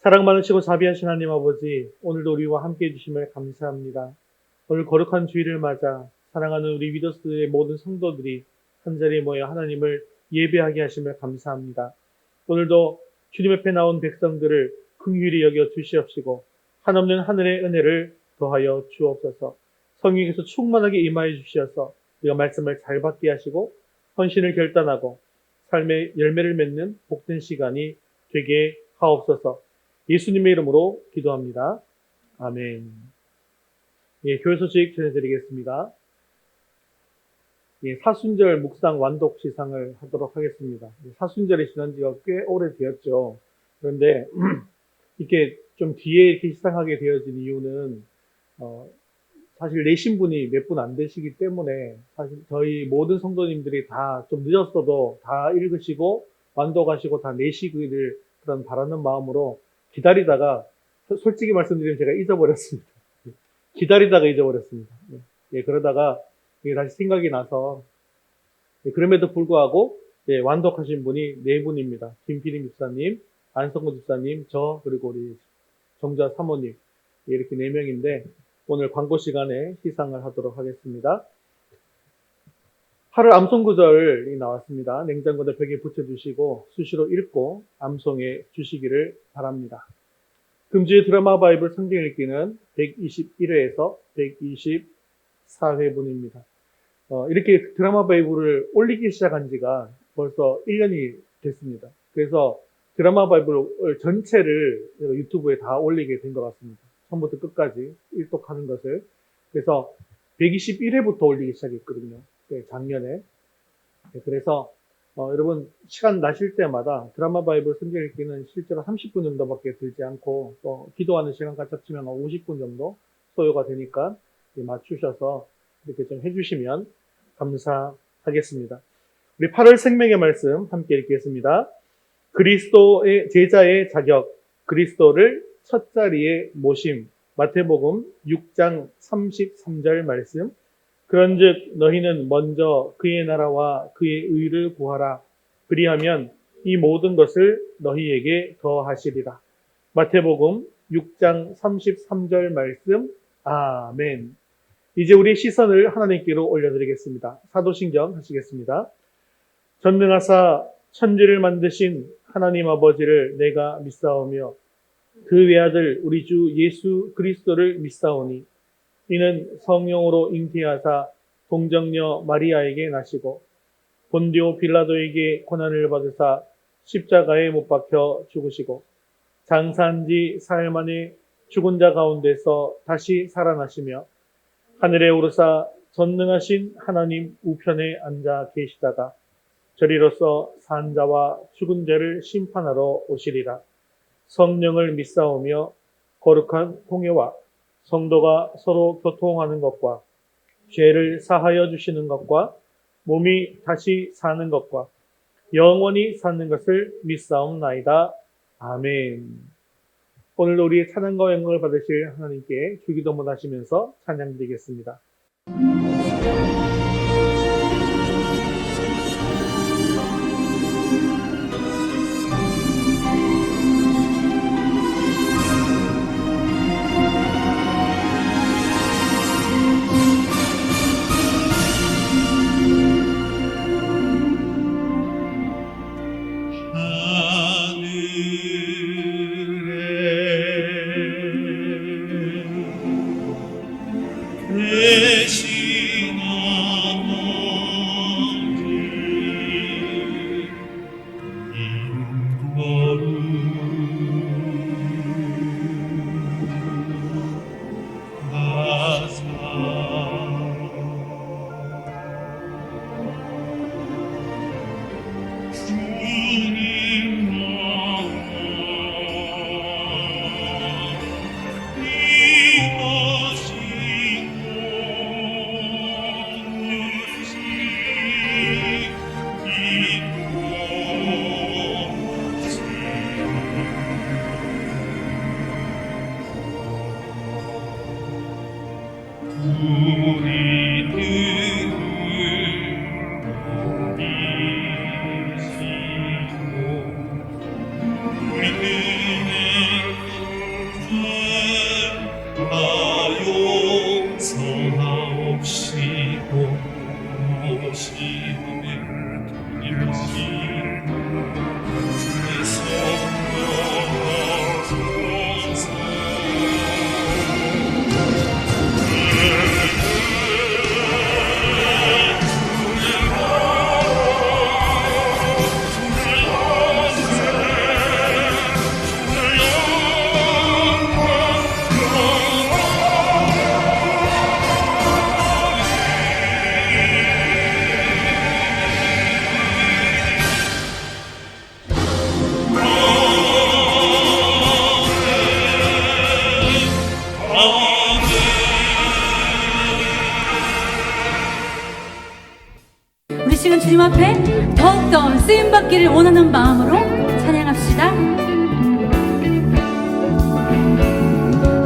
사랑 많으시고 자비하신 하나님 아버지, 오늘도 우리와 함께 해주심을 감사합니다. 오늘 거룩한 주일을 맞아 사랑하는 우리 위더스의 모든 성도들이 한자리에 모여 하나님을 예배하게 하심을 감사합니다. 오늘도 주님 앞에 나온 백성들을 긍휼히 여겨 주시옵시고 한없는 하늘의 은혜를 더하여 주옵소서. 성령께서 충만하게 임하여 주시어서 우리가 말씀을 잘 받게 하시고 헌신을 결단하고 삶의 열매를 맺는 복된 시간이 되게 하옵소서. 예수님의 이름으로 기도합니다. 아멘. 예, 교회 소식 전해드리겠습니다. 예, 사순절 묵상 완독 시상을 하도록 하겠습니다. 사순절이 지난 지가 꽤 오래되었죠. 그런데 이렇게 좀 뒤에 이렇게 시상하게 되어진 이유는 사실 내신 분이 몇 분 안 되시기 때문에 사실 저희 모든 성도님들이 다 좀 늦었어도 다 읽으시고 완독하시고 다 내시기를 그런 바라는 마음으로 기다리다가 솔직히 말씀드리면 제가 잊어버렸습니다. 기다리다가 잊어버렸습니다. 예, 그러다가 이게 다시 생각이 나서 그럼에도 불구하고 완독하신 분이 네 분입니다. 김필임 집사님, 안성근 집사님, 저 그리고 우리 정자 사모님 이렇게 네 명인데 오늘 광고 시간에 시상을 하도록 하겠습니다. 8월 암송구절이 나왔습니다. 냉장고에 벽에 붙여주시고 수시로 읽고 암송해 주시기를 바랍니다. 금주의 드라마 바이블 성경 읽기는 121회에서 124회분입니다. 이렇게 드라마 바이블을 올리기 시작한 지가 벌써 1년이 됐습니다. 그래서 드라마 바이블 전체를 유튜브에 다 올리게 된 것 같습니다. 처음부터 끝까지 일독하는 것을. 그래서 121회부터 올리기 시작했거든요. 작년에. 그래서 여러분 시간 나실 때마다 드라마 바이블 성경 읽기는 실제로 30분 정도밖에 들지 않고 또 기도하는 시간 같이 합치면 50분 정도 소요가 되니까 맞추셔서 이렇게 좀 해주시면 감사하겠습니다. 우리 8월 생명의 말씀 함께 읽겠습니다. 그리스도의 제자의 자격, 그리스도를 첫 자리에 모심. 마태복음 6장 33절 말씀. 그런즉 너희는 먼저 그의 나라와 그의 의를 구하라. 그리하면 이 모든 것을 너희에게 더하시리라. 마태복음 6장 33절 말씀. 아멘. 이제 우리 시선을 하나님께로 올려드리겠습니다. 사도신경 하시겠습니다. 전능하사 천지를 만드신 하나님 아버지를 내가 믿사오며 그 외아들 우리 주 예수 그리스도를 믿사오니 이는 성령으로 잉태하사 동정녀 마리아에게 나시고 본디오 빌라도에게 고난을 받으사 십자가에 못 박혀 죽으시고 장사한 지 사흘 만에 죽은 자 가운데서 다시 살아나시며 하늘에 오르사 전능하신 하나님 우편에 앉아 계시다가 저리로서 산 자와 죽은 자를 심판하러 오시리라. 성령을 믿사오며 거룩한 공예와 성도가 서로 교통하는 것과 죄를 사하여 주시는 것과 몸이 다시 사는 것과 영원히 사는 것을 믿사옵나이다. 아멘. 오늘 우리의 찬양과 영광을 받으실 하나님께 주기도문 하시면서 찬양드리겠습니다. 시간 주님 앞에 더욱더 쓰임받기를 원하는 마음으로 찬양합시다.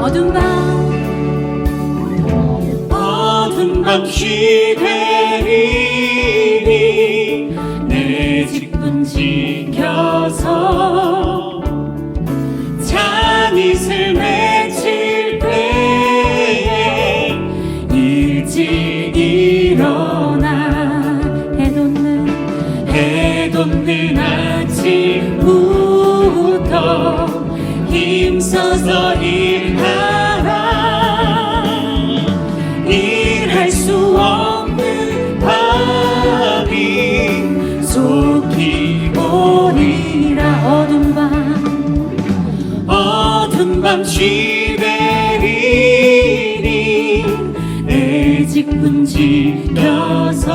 어두운 밤 시대리니 내 직분 지켜서 잔잇을 맺힐 때에 일찍 일어나 해돋는 아침부터 힘써서 일하라. 일할 수 없는 밤이 속히 오리라. 어두운 밤 시대리니 내 직분 지켜서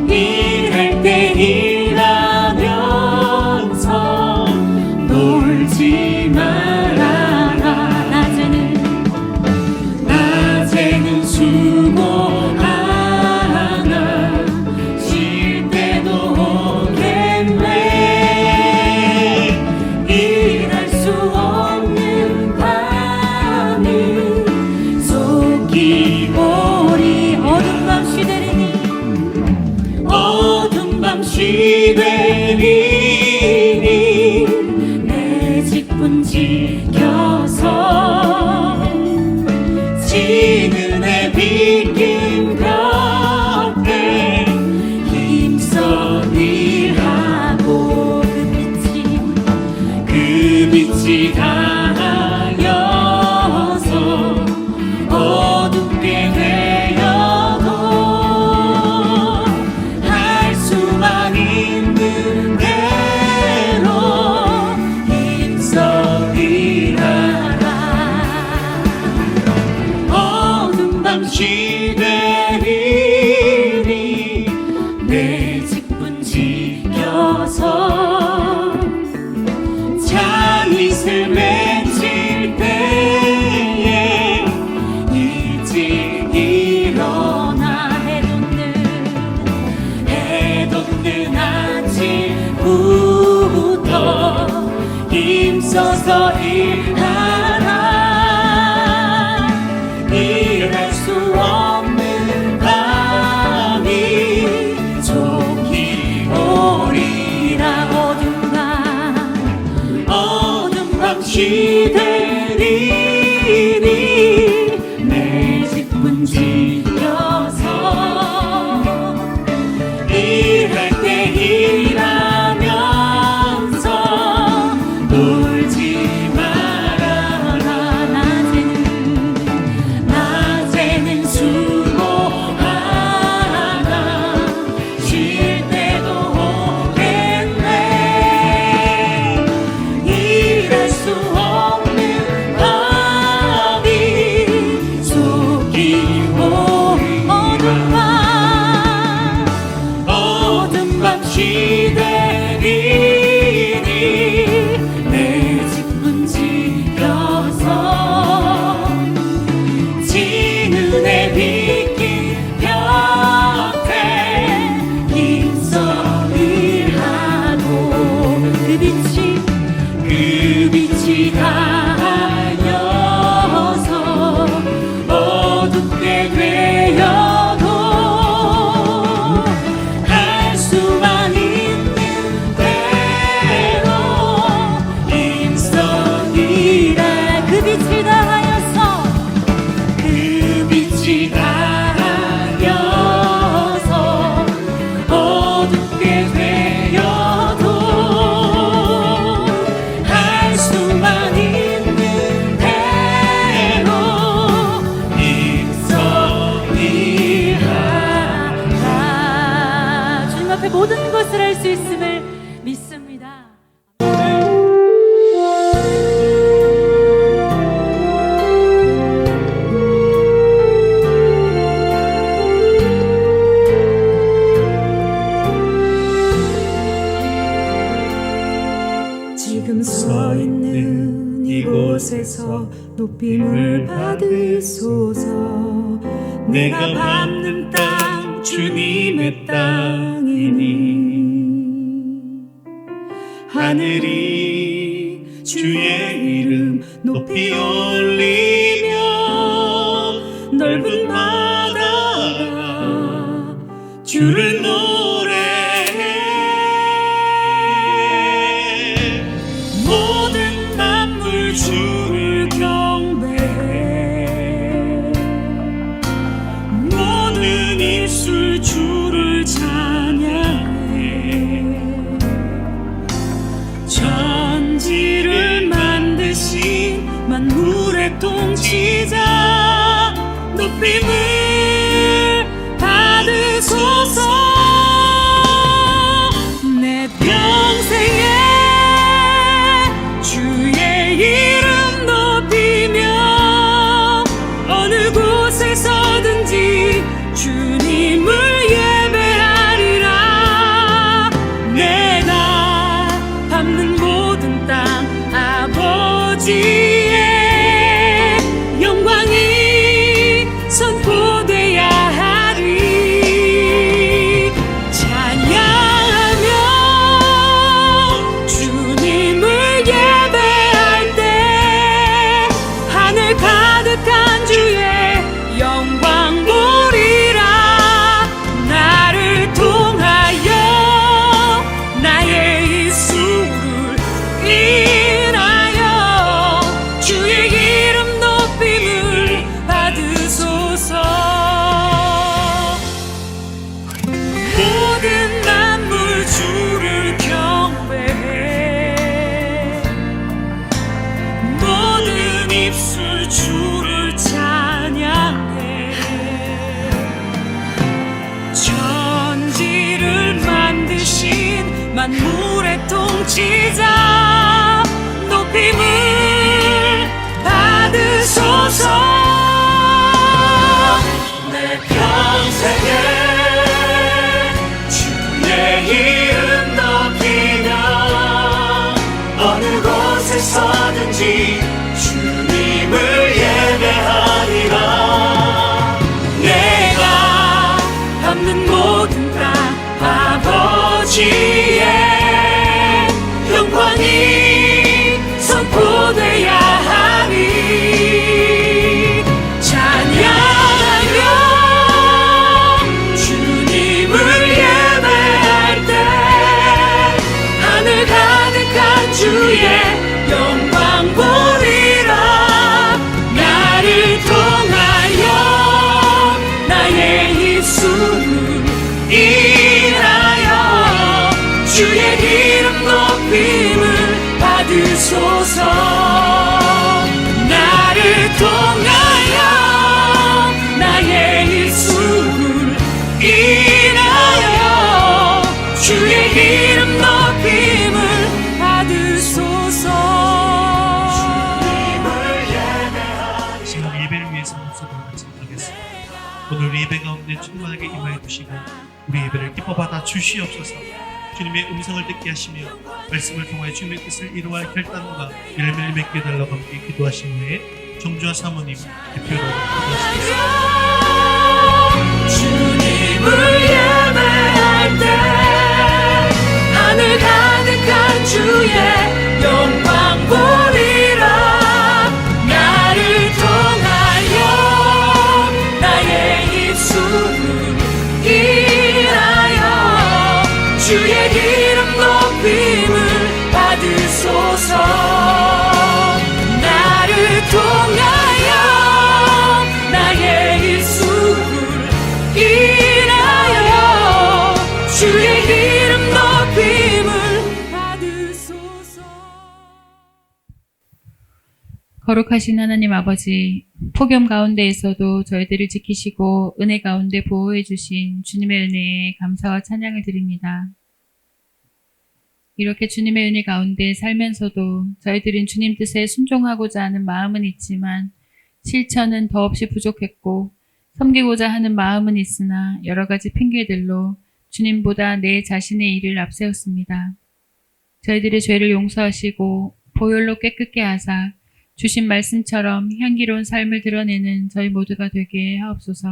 일할 때 일하면서 놀지 말아라. 낮에는 수고하나 쉴 때도 오겠네. 일할 수 없는 밤이 속히 오리. 어두운 밤 시대리니 내 직분 지켜서 지는 해 비긴 벽에 힘써 일하고 그 빛이 닿아여서 어둡게 되어도 할 수만 있는 대로 힘써 일하라. 어두운 밤 시대리니 내 직분 지켜서 잔잇을 맺힐 때에 일찍 일어나 해돋는 아침부터 힘써서 일하라. 일할 수 없는 밤이 속히 오리라. 어두운 밤 시대리니 내 직분 지켜서 일할 때 일하면서 놀지 말아라. 낮에는 수고하나 쉴 때도 오겠네. 일할 수 없는 밤이 속히 오리라. 어두운 밤 시대리니 내 직분 지켜서 지는 해 비긴 곁에 힘써 일하고 그 빛이 닿아여서 어둡게 되어도 할 수만 있는 대로 힘써 일할. 그 빛이 닿아여서 어둡게 되어도 할 수만 있는 대로 힘써 일하라. 주님 앞에 모든 것을 할 수 있음을 믿습니다. 지금 서 있는 이곳에서 높임을 받으소서. 내가 밟는 땅 주님의 땅이니 하늘이 주의 이름 높이 올리며 넓은 바다가 주를 노래해 모든 만물 주를 경배해 모든 입술 주를 찬양해 천지를 만드신 만물의 통치자 높임을 받으소서 내 평생에 주의 이름 높이며 어느 곳에서든지 주님을 예배하리라 내가 밟는 모든 땅 아버지의 영광이 선포돼야 하리 찬양하며 주님을 예배할 때 하늘 가득한 주의 영광 보리라 나를 통하여 나의 입술을 인하여 주의 이름 높임을 받으소서 모든 만물 주를 경배해 모든 입술 주를 찬양해 천지를 만드신 만물의 통치자 높임을 받으소서 내 평생에 주의 이름 높이며 어느 곳에서든지 주님을 예배하리라 내가 밟는 모든 땅 아버지의 영광이 선포돼야 하리 찬양하며 주님을 예배할 때 하늘 가득한 주의 영광 보리라 나를 통하여 나의 입술을 인하여 주의 이름 높임을 받으소서 나를 통하여 나의 입술을 인하여 주의 이름 높임을 받으소서 지금 예배를 위해서 목소리를 같이 하겠습니다. 오늘 우리 예배 가운데 충만하게 임하여 주시고 우리 예배를 기뻐 받아 주시옵소서. 주님의 음성을 듣게 하시며 말씀을 통하여 주님의 뜻을 이루어할 결단과 열매를 맺게 해달라고 함께 기도하신 후에 정주와 사모님 대표로 기도하시겠습니다. 주님을 예배할 때 하늘 가득한 주의 영광 보리라 나를 통하여 나의 입술을 인하여 주의 이름 높임을 받으소서 나를 통하여 나의 입술을 인하여 주의 이름 높임을 받으소서 거룩하신 하나님 아버지, 폭염 가운데에서도 저희들을 지키시고 은혜 가운데 보호해 주신 주님의 은혜에 감사와 찬양을 드립니다. 이렇게 주님의 은혜 가운데 살면서도 저희들은 주님 뜻에 순종하고자 하는 마음은 있지만 실천은 더없이 부족했고 섬기고자 하는 마음은 있으나 여러 가지 핑계들로 주님보다 내 자신의 일을 앞세웠습니다. 저희들의 죄를 용서하시고 보혈로 깨끗게 하사 주신 말씀처럼 향기로운 삶을 드러내는 저희 모두가 되게 하옵소서.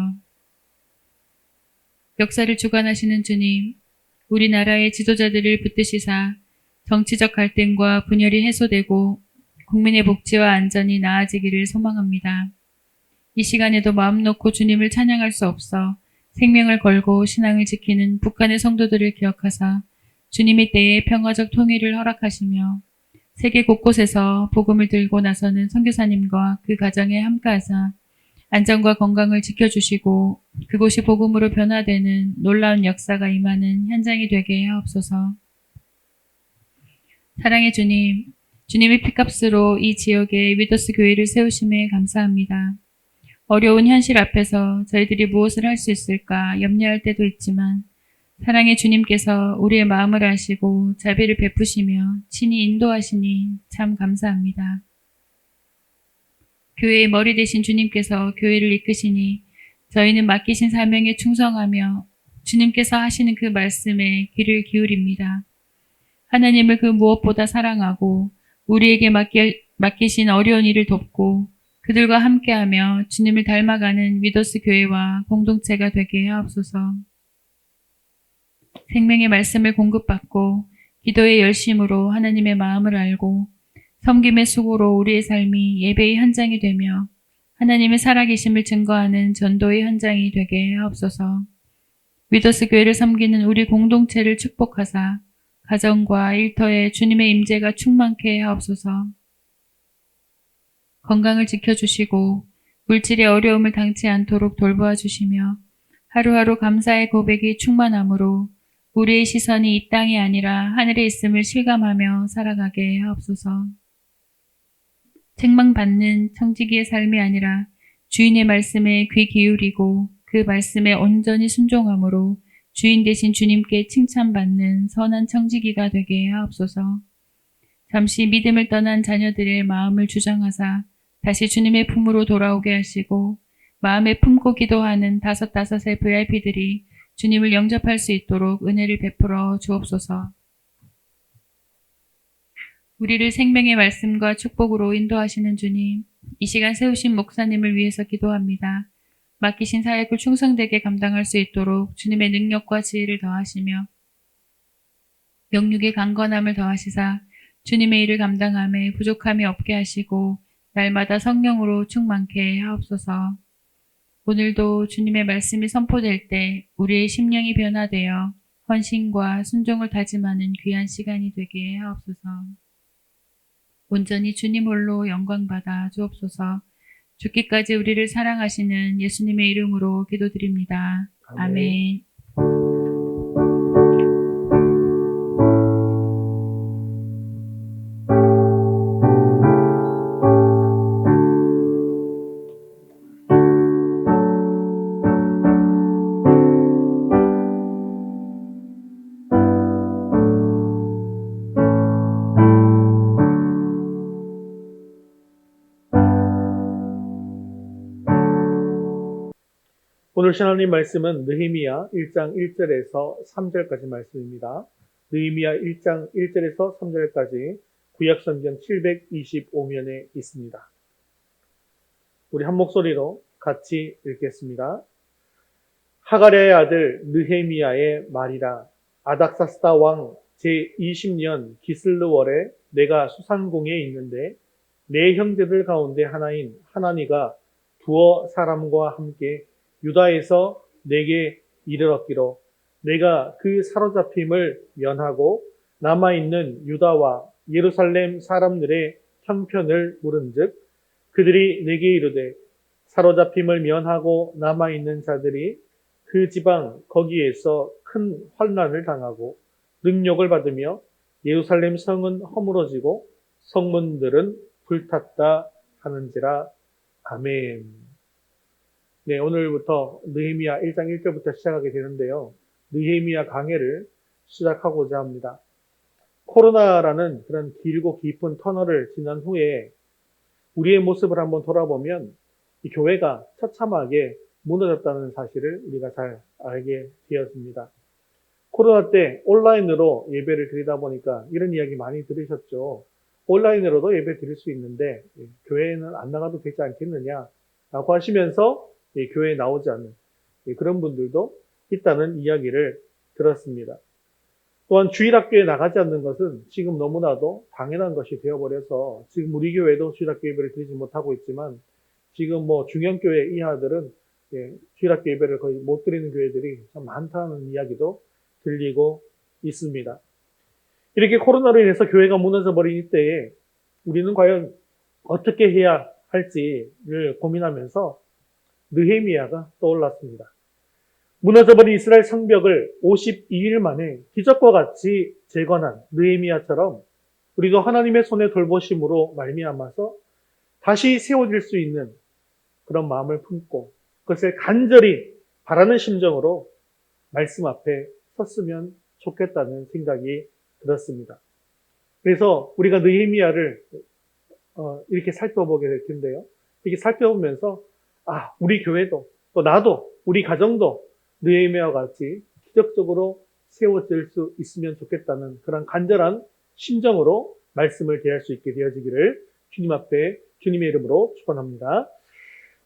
역사를 주관하시는 주님, 우리나라의 지도자들을 붙드시사 정치적 갈등과 분열이 해소되고 국민의 복지와 안전이 나아지기를 소망합니다. 이 시간에도 마음 놓고 주님을 찬양할 수 없어 생명을 걸고 신앙을 지키는 북한의 성도들을 기억하사 주님의 때에 평화적 통일을 허락하시며 세계 곳곳에서 복음을 들고 나서는 선교사님과 그 가정에 함께하사 안전과 건강을 지켜주시고 그곳이 복음으로 변화되는 놀라운 역사가 임하는 현장이 되게 하옵소서. 사랑의 주님, 주님의 피값으로 이 지역에 위더스 교회를 세우심에 감사합니다. 어려운 현실 앞에서 저희들이 무엇을 할 수 있을까 염려할 때도 있지만 사랑의 주님께서 우리의 마음을 아시고 자비를 베푸시며 친히 인도하시니 참 감사합니다. 교회의 머리 되신 주님께서 교회를 이끄시니 저희는 맡기신 사명에 충성하며 주님께서 하시는 그 말씀에 귀를 기울입니다. 하나님을 그 무엇보다 사랑하고 우리에게 맡기신 어려운 일을 돕고 그들과 함께하며 주님을 닮아가는 위더스 교회와 공동체가 되게 하옵소서. 생명의 말씀을 공급받고 기도의 열심으로 하나님의 마음을 알고 섬김의 수고로 우리의 삶이 예배의 현장이 되며 하나님의 살아계심을 증거하는 전도의 현장이 되게 하옵소서. 위더스 교회를 섬기는 우리 공동체를 축복하사 가정과 일터에 주님의 임재가 충만케 하옵소서. 건강을 지켜주시고 물질의 어려움을 당치 않도록 돌보아 주시며 하루하루 감사의 고백이 충만함으로 우리의 시선이 이 땅이 아니라 하늘에 있음을 실감하며 살아가게 하옵소서. 책망받는 청지기의 삶이 아니라 주인의 말씀에 귀 기울이고 그 말씀에 온전히 순종함으로 주인 되신 주님께 칭찬받는 선한 청지기가 되게 하옵소서. 잠시 믿음을 떠난 자녀들의 마음을 주장하사 다시 주님의 품으로 돌아오게 하시고 마음에 품고 기도하는 다섯의 VIP들이 주님을 영접할 수 있도록 은혜를 베풀어 주옵소서. 우리를 생명의 말씀과 축복으로 인도하시는 주님, 이 시간 세우신 목사님을 위해서 기도합니다. 맡기신 사역을 충성되게 감당할 수 있도록 주님의 능력과 지혜를 더하시며 영육의 강건함을 더하시사 주님의 일을 감당함에 부족함이 없게 하시고 날마다 성령으로 충만케 하옵소서. 오늘도 주님의 말씀이 선포될 때 우리의 심령이 변화되어 헌신과 순종을 다짐하는 귀한 시간이 되게 하옵소서. 온전히 주님 홀로 영광받아 주옵소서. 죽기까지 우리를 사랑하시는 예수님의 이름으로 기도드립니다. 아멘. 오늘 하나님 말씀은 느헤미야 1장 1절에서 3절까지 말씀입니다. 느헤미야 1장 1절에서 3절까지 구약성경 725면에 있습니다. 우리 한 목소리로 같이 읽겠습니다. 하가랴의 아들 느헤미야의 말이라. 아닥사스다 왕 제20년 기슬르월에 내가 수산궁에 있는데 내 형제들 가운데 하나인 하나니가 두어 사람과 함께 유다에서 내게 이르렀기로 내가 그 사로잡힘을 면하고 남아있는 유다와 예루살렘 사람들의 형편을 물은즉 그들이 내게 이르되 사로잡힘을 면하고 남아있는 자들이 그 지방 거기에서 큰 환난을 당하고 능욕을 받으며 예루살렘 성은 허물어지고 성문들은 불탔다 하는지라. 아멘. 네, 오늘부터 느헤미야 1장 1절부터 시작하게 되는데요. 느헤미야 강해를 시작하고자 합니다. 코로나라는 그런 길고 깊은 터널을 지난 후에 우리의 모습을 한번 돌아보면 이 교회가 처참하게 무너졌다는 사실을 우리가 잘 알게 되었습니다. 코로나 때 온라인으로 예배를 드리다 보니까 이런 이야기 많이 들으셨죠. 온라인으로도 예배 드릴 수 있는데 교회는 안 나가도 되지 않겠느냐라고 하시면서 교회에 나오지 않는 그런 분들도 있다는 이야기를 들었습니다. 또한 주일학교에 나가지 않는 것은 지금 너무나도 당연한 것이 되어버려서 지금 우리 교회도 주일학교 예배를 드리지 못하고 있지만 지금 뭐 중형교회 이하들은 주일학교 예배를 거의 못 드리는 교회들이 참 많다는 이야기도 들리고 있습니다. 이렇게 코로나로 인해서 교회가 무너져 버린 이때에 우리는 과연 어떻게 해야 할지를 고민하면서 느헤미야가 떠올랐습니다. 무너져버린 이스라엘 성벽을 52일 만에 기적과 같이 재건한 느헤미야처럼 우리도 하나님의 손의 돌보심으로 말미암아서 다시 세워질 수 있는 그런 마음을 품고 그것을 간절히 바라는 심정으로 말씀 앞에 섰으면 좋겠다는 생각이 들었습니다. 그래서 우리가 느헤미야를 이렇게 살펴보게 될 텐데요. 이렇게 살펴보면서 우리 교회도 또 나도 우리 가정도 느헤미야와 같이 기적적으로 세워질 수 있으면 좋겠다는 그런 간절한 심정으로 말씀을 대할 수 있게 되어지기를 주님 앞에 주님의 이름으로 축원합니다.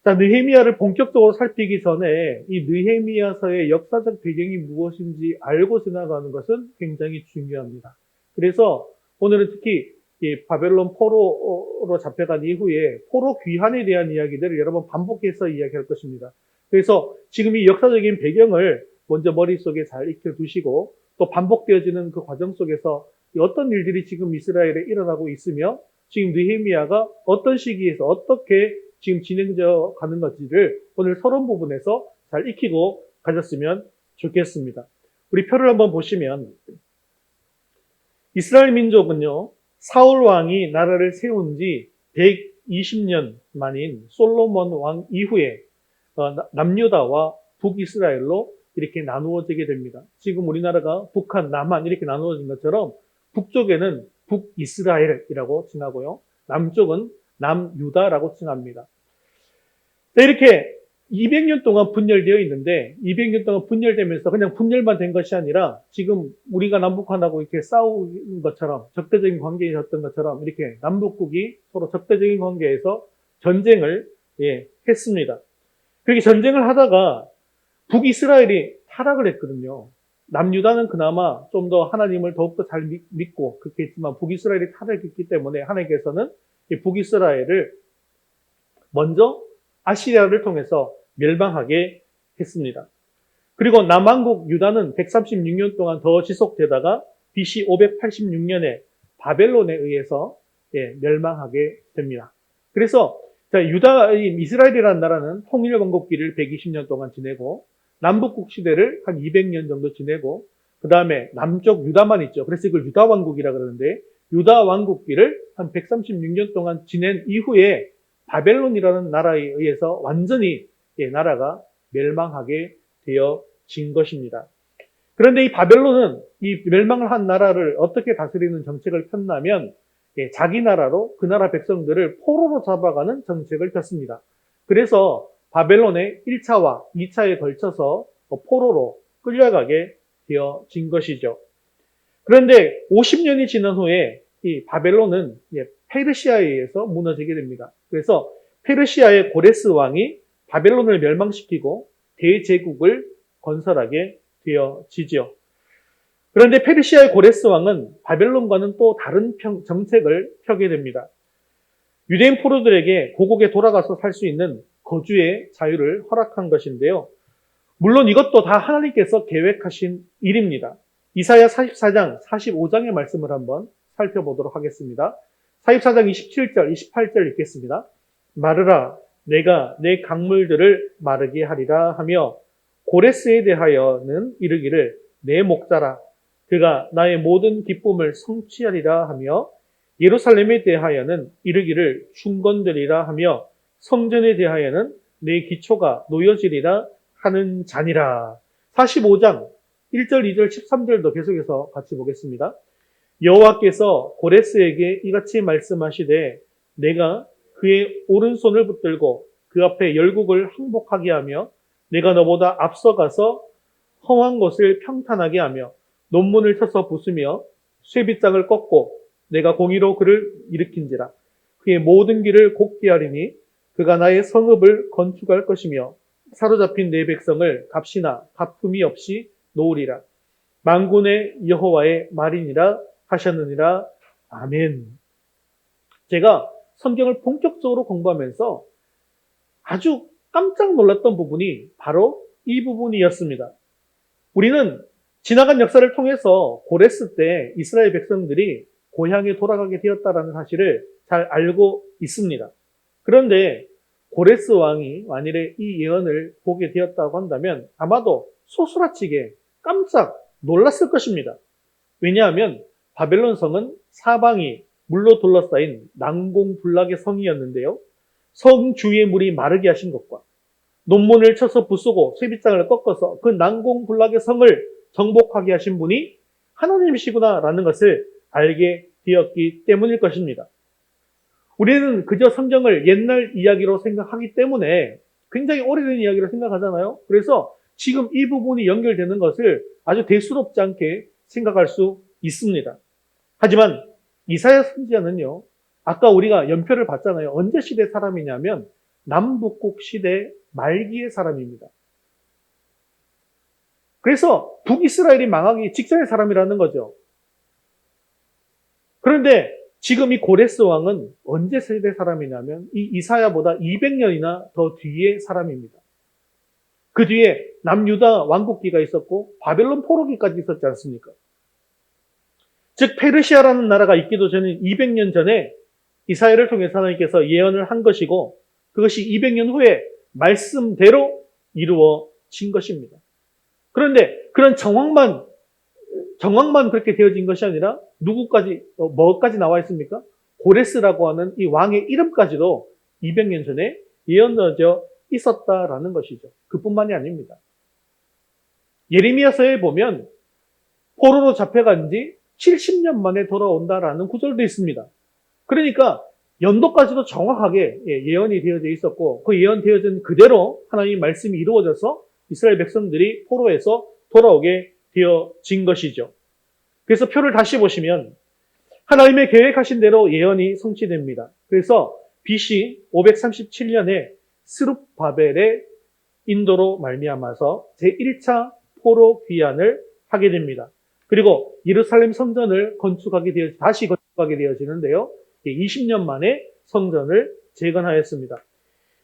자, 느헤미야를 본격적으로 살피기 전에 이 느헤미야서의 역사적 배경이 무엇인지 알고 지나가는 것은 굉장히 중요합니다. 그래서 오늘은 특히 이 바벨론 포로로 잡혀간 이후에 포로 귀환에 대한 이야기들을 여러 번 반복해서 이야기할 것입니다. 그래서 지금 이 역사적인 배경을 먼저 머릿속에 잘 익혀두시고 또 반복되어지는 그 과정 속에서 어떤 일들이 지금 이스라엘에 일어나고 있으며 지금 느헤미야가 어떤 시기에서 어떻게 지금 진행되어 가는 건지를 오늘 서론 부분에서 잘 익히고 가졌으면 좋겠습니다. 우리 표를 한번 보시면 이스라엘 민족은요, 사울 왕이 나라를 세운 지 120년 만인 솔로몬 왕 이후에 남유다와 북이스라엘로 이렇게 나누어지게 됩니다. 지금 우리나라가 북한, 남한 이렇게 나누어진 것처럼 북쪽에는 북이스라엘이라고 칭하고요. 남쪽은 남유다라고 칭합니다. 자, 이렇게 200년 동안 분열되어 있는데 200년 동안 분열되면서 그냥 분열만 된 것이 아니라 지금 우리가 남북한하고 이렇게 싸우는 것처럼 적대적인 관계였던 것처럼 이렇게 남북국이 서로 적대적인 관계에서 전쟁을 했습니다. 그렇게 전쟁을 하다가 북이스라엘이 타락을 했거든요. 남유다는 그나마 좀 더 하나님을 더욱더 잘 믿고 그렇게 했지만 북이스라엘이 타락했기 때문에 하나님께서는 이 북이스라엘을 먼저 아시리아를 통해서 멸망하게 했습니다. 그리고 남왕국 유다는 136년 동안 더 지속되다가 BC 586년에 바벨론에 의해서 멸망하게 됩니다. 그래서 이스라엘이라는 나라는 통일왕국기를 120년 동안 지내고 남북국 시대를 한 200년 정도 지내고 그 다음에 남쪽 유다만 있죠. 그래서 이걸 유다왕국이라 그러는데 유다왕국기를 한 136년 동안 지낸 이후에 바벨론이라는 나라에 의해서 완전히 나라가 멸망하게 되어진 것입니다. 그런데 이 바벨론은 이 멸망을 한 나라를 어떻게 다스리는 정책을 폈냐면 자기 나라로 그 나라 백성들을 포로로 잡아가는 정책을 폈습니다. 그래서 바벨론의 1차와 2차에 걸쳐서 포로로 끌려가게 되어진 것이죠. 그런데 50년이 지난 후에 이 바벨론은 페르시아에 의해서 무너지게 됩니다. 그래서 페르시아의 고레스 왕이 바벨론을 멸망시키고 대제국을 건설하게 되어지죠. 그런데 페르시아의 고레스 왕은 바벨론과는 또 다른 정책을 펴게 됩니다. 유대인 포로들에게 고국에 돌아가서 살 수 있는 거주의 자유를 허락한 것인데요. 물론 이것도 다 하나님께서 계획하신 일입니다. 이사야 44장, 45장의 말씀을 한번 살펴보도록 하겠습니다. 44장 27절, 28절 읽겠습니다. 마르라, 내가 내 강물들을 마르게 하리라 하며 고레스에 대하여는 이르기를 내 목자라, 그가 나의 모든 기쁨을 성취하리라 하며 예루살렘에 대하여는 이르기를 충건되리라 하며 성전에 대하여는 내 기초가 놓여지리라 하는 자니라. 45장 1절, 2절, 13절도 계속해서 같이 보겠습니다. 여호와께서 고레스에게 이같이 말씀하시되 내가 그의 오른손을 붙들고 그 앞에 열국을 항복하게 하며 내가 너보다 앞서가서 험한 곳을 평탄하게 하며 논문을 쳐서 부수며 쇠빗장을 꺾고 내가 공의로 그를 일으킨지라. 그의 모든 길을 곧게 하리니 그가 나의 성읍을 건축할 것이며 사로잡힌 내 백성을 값이나 갚음이 없이 놓으리라. 만군의 여호와의 말이니라 하셨느니라. 아멘. 제가 성경을 본격적으로 공부하면서 아주 깜짝 놀랐던 부분이 바로 이 부분이었습니다. 우리는 지나간 역사를 통해서 고레스 때 이스라엘 백성들이 고향에 돌아가게 되었다는 사실을 잘 알고 있습니다. 그런데 고레스 왕이 만일에 이 예언을 보게 되었다고 한다면 아마도 소스라치게 깜짝 놀랐을 것입니다. 왜냐하면 바벨론 성은 사방이 물로 둘러싸인 난공불락의 성이었는데요. 성 주위의 물이 마르게 하신 것과 논문을 쳐서 부수고 쇠빗장을 꺾어서 그 난공불락의 성을 정복하게 하신 분이 하나님이시구나라는 것을 알게 되었기 때문일 것입니다. 우리는 그저 성경을 옛날 이야기로 생각하기 때문에 굉장히 오래된 이야기로 생각하잖아요. 그래서 지금 이 부분이 연결되는 것을 아주 대수롭지 않게 생각할 수 있습니다. 하지만 이사야 선지자는요, 아까 우리가 연표를 봤잖아요. 언제 시대 사람이냐면 남북국 시대 말기의 사람입니다. 그래서 북이스라엘이 망하기 직전의 사람이라는 거죠. 그런데 지금 이 고레스 왕은 언제 세대 사람이냐면 이 이사야보다 200년이나 더 뒤의 사람입니다. 그 뒤에 남유다 왕국기가 있었고 바벨론 포로기까지 있었지 않습니까? 즉 페르시아라는 나라가 있기도 전에 200년 전에 이사야를 통해서 하나님께서 예언을 한 것이고 그것이 200년 후에 말씀대로 이루어진 것입니다. 그런데 그런 정황만 그렇게 되어진 것이 아니라 누구까지, 뭐까지 나와 있습니까? 고레스라고 하는 이 왕의 이름까지도 200년 전에 예언되어 있었다라는 것이죠. 그뿐만이 아닙니다. 예레미야서에 보면 포로로 잡혀간 지 70년 만에 돌아온다라는 구절도 있습니다. 그러니까 연도까지도 정확하게 예언이 되어져 있었고 그 예언 되어진 그대로 하나님의 말씀이 이루어져서 이스라엘 백성들이 포로에서 돌아오게 되어진 것이죠. 그래서 표를 다시 보시면 하나님의 계획하신 대로 예언이 성취됩니다. 그래서 BC 537년에 스룹바벨의 인도로 말미암아서 제1차 포로 귀환을 하게 됩니다. 그리고 예루살렘 성전을 다시 건축하게 되어지는데요. 20년 만에 성전을 재건하였습니다.